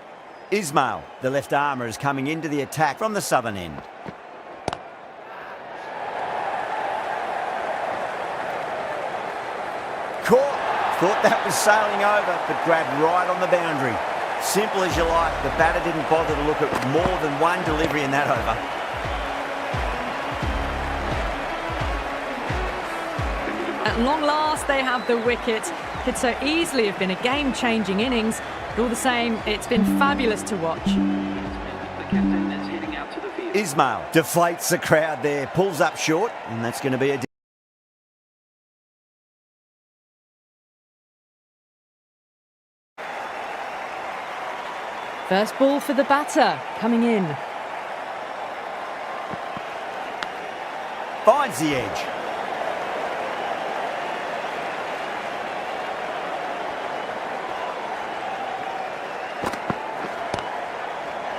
Ismail, the left armour, is coming into the attack from the southern end. Caught. Thought that was sailing over, but grabbed right on the boundary. Simple as you like. The batter didn't bother to look at more than one delivery in that over. At long last, they have the wicket. Could so easily have been a game-changing innings, but all the same, it's been fabulous to watch. Ismail deflates the crowd there, pulls up short, and that's going to be a... First ball for the batter, coming in. Finds the edge.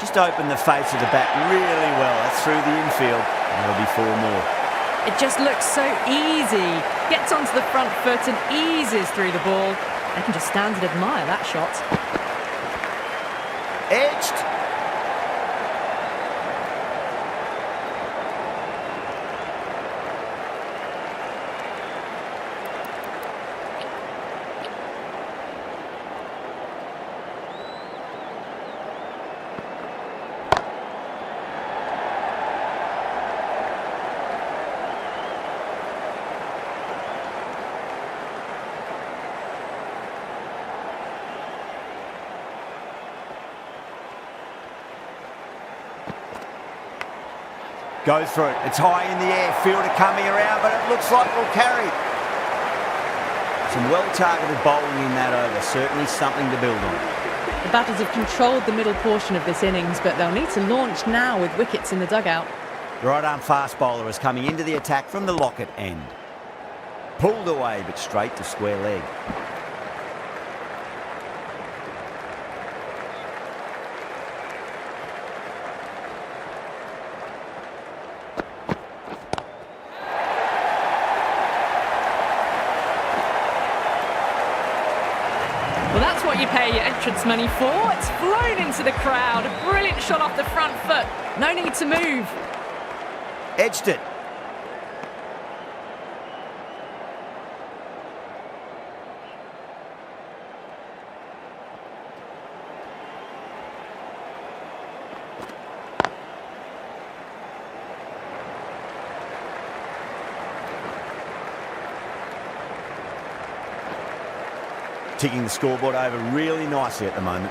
Just opened the face of the bat really well. That's through the infield. That'll be 4 more. It just looks so easy. Gets onto the front foot and eases through the ball. They can just stand and admire that shot. Edged. Goes for it. It's high in the air. Fielder coming around, but it looks like it'll carry. Some well-targeted bowling in that over. Certainly something to build on. The batters have controlled the middle portion of this innings, but they'll need to launch now with wickets in the dugout. The right-arm fast bowler is coming into the attack from the Lockett end. Pulled away, but straight to square leg. Well, that's what you pay your entrance money for. It's flown into the crowd. A brilliant shot off the front foot. No need to move. Edged it. Ticking the scoreboard over really nicely at the moment.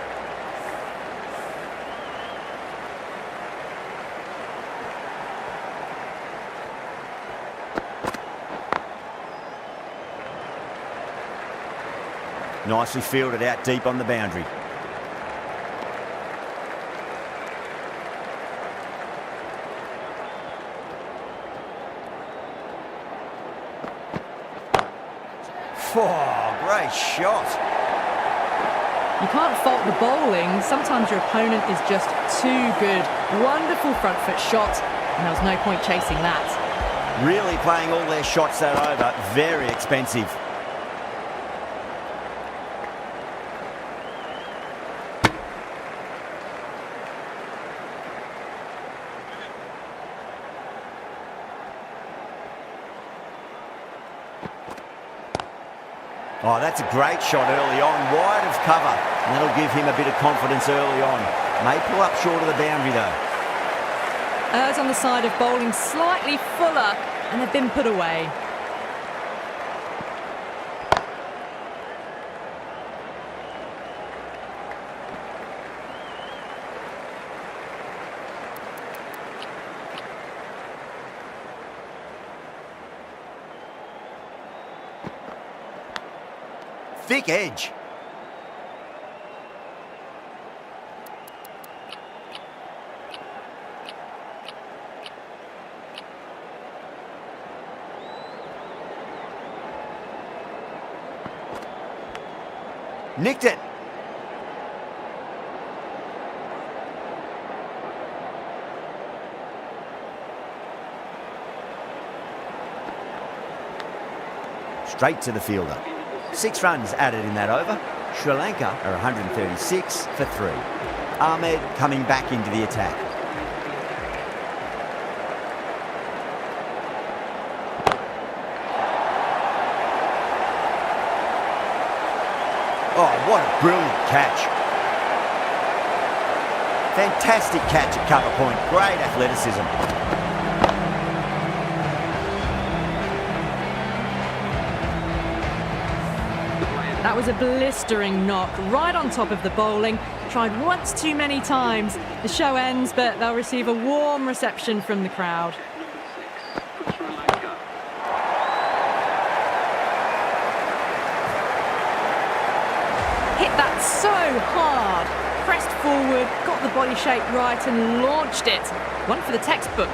Nicely fielded out deep on the boundary. Oh, great shot. You can't fault the bowling. Sometimes your opponent is just too good. Wonderful front foot shot, and there was no point chasing that. Really playing all their shots that over. Very expensive. Oh, that's a great shot early on, wide of cover. And that'll give him a bit of confidence early on. May pull up short of the boundary though. Errs on the side of bowling slightly fuller, and they've been put away. Thick edge. Nicked it. Straight to the fielder. 6 runs added in that over. Sri Lanka are 136 for 3. Ahmed coming back into the attack. Oh, what a brilliant catch. Fantastic catch at cover point. Great athleticism. That was a blistering knock right on top of the bowling. Tried once too many times. The show ends, but they'll receive a warm reception from the crowd. Hit that so hard. Pressed forward, got the body shape right and launched it. One for the textbook.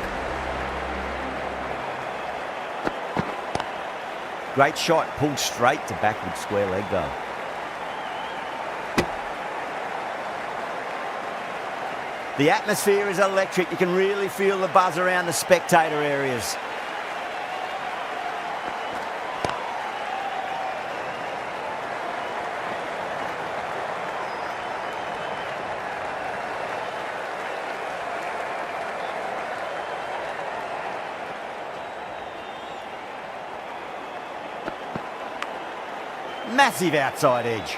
Great shot, pulled straight to backward square leg though. The atmosphere is electric. You can really feel the buzz around the spectator areas. Massive outside edge.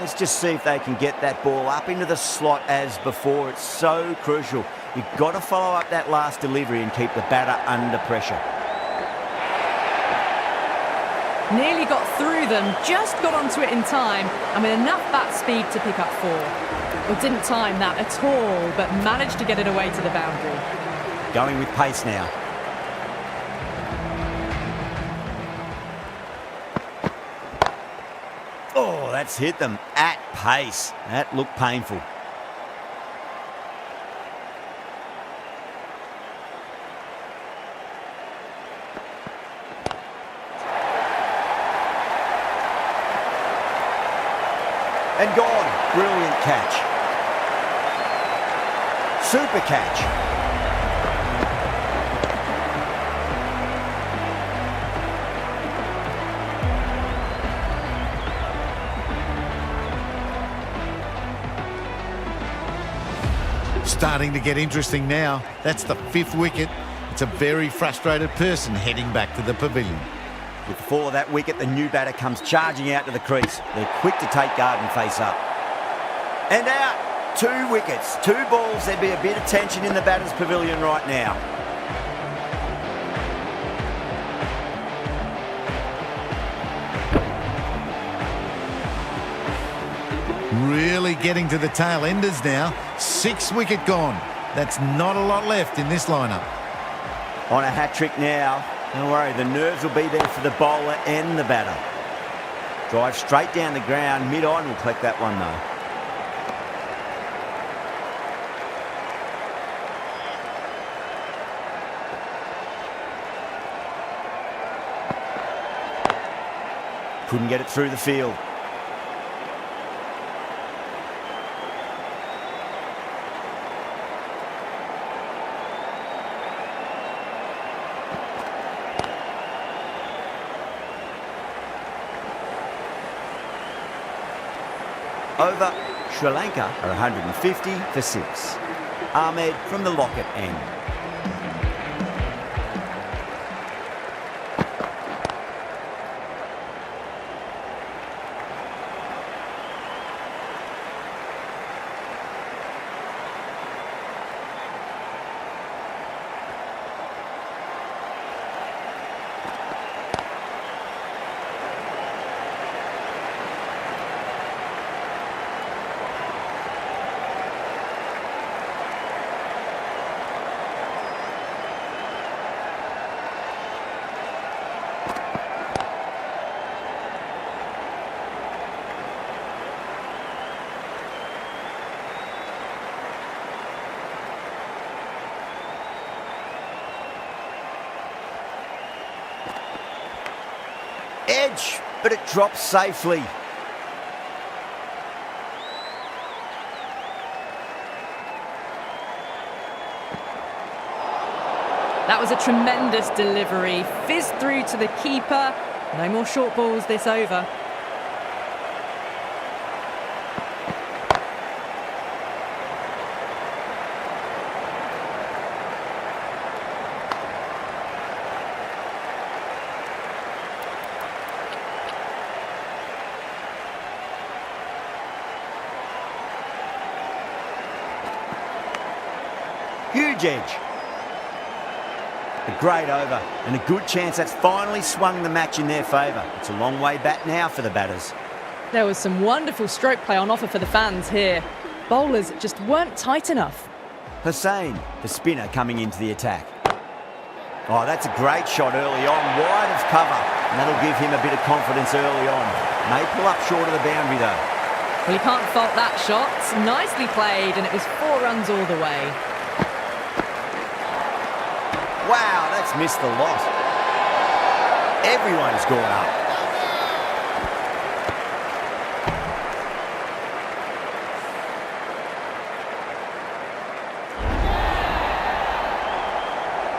Let's just see if they can get that ball up into the slot as before. It's so crucial. You've got to follow up that last delivery and keep the batter under pressure. Nearly got through them, just got onto it in time, and with enough bat speed to pick up 4. Well, didn't time that at all, but managed to get it away to the boundary. Going with pace now. Oh, that's hit them at pace. That looked painful. And gone. Brilliant catch. Super catch. Starting to get interesting now. That's the 5th wicket. It's a very frustrated person heading back to the pavilion. With the fall of that wicket, the new batter comes charging out to the crease. They're quick to take guard and face up. And out. 2 wickets, 2 balls. There'd be a bit of tension in the batter's pavilion right now. Really getting to the tail enders now. 6 wicket gone. That's not a lot left in this lineup. On a hat-trick now. Don't worry, the nerves will be there for the bowler and the batter. Drive straight down the ground. Mid-on will collect that one though. Couldn't get it through the field. Over. Sri Lanka are 150 for 6. Ahmed from the locket end. Edge, but it drops safely. That was a tremendous delivery. Fizzed through to the keeper. No more short balls this over. Huge edge. A great over and a good chance that's finally swung the match in their favour. It's a long way back now for the batters. There was some wonderful stroke play on offer for the fans here. Bowlers just weren't tight enough. Hussain, the spinner, coming into the attack. Oh, that's a great shot early on, wide of cover, and that'll give him a bit of confidence early on. May pull up short of the boundary though. Well, you can't fault that shot. Nicely played, and it was 4 runs all the way. Wow, that's missed the lot. Everyone's gone up.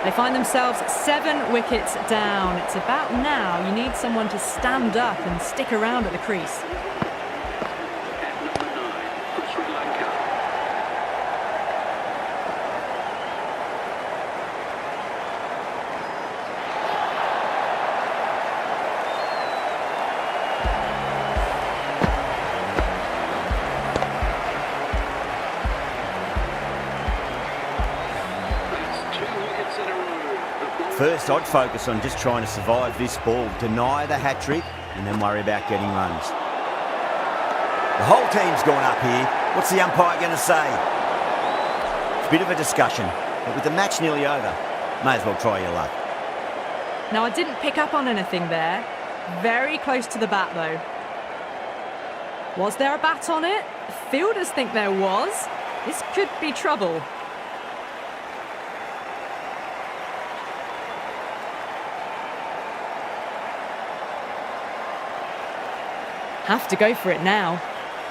They find themselves 7 wickets down. It's about now you need someone to stand up and stick around at the crease. At number 9 for Sri Lanka. That's 2 wickets in a row. The ball First, I'd focus on just trying to survive this ball, deny the hat-trick, and then worry about getting runs. The whole team's gone up here. What's the umpire going to say? It's a bit of a discussion, but with the match nearly over, may as well try your luck. Now, I didn't pick up on anything there. Very close to the bat, though. Was there a bat on it? Fielders think there was. This could be trouble. Have to go for it now.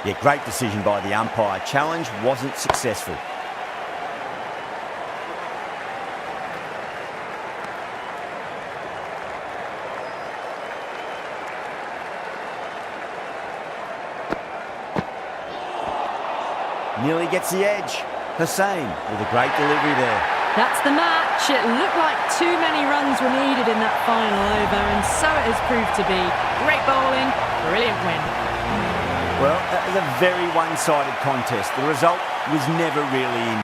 Yeah, great decision by the umpire. Challenge wasn't successful. Nearly gets the edge. Hussain with a great delivery there. That's the match. It looked like too many runs were needed in that final over, and so it has proved to be. Great bowling, brilliant win. Well, that was a very one-sided contest. The result was never really in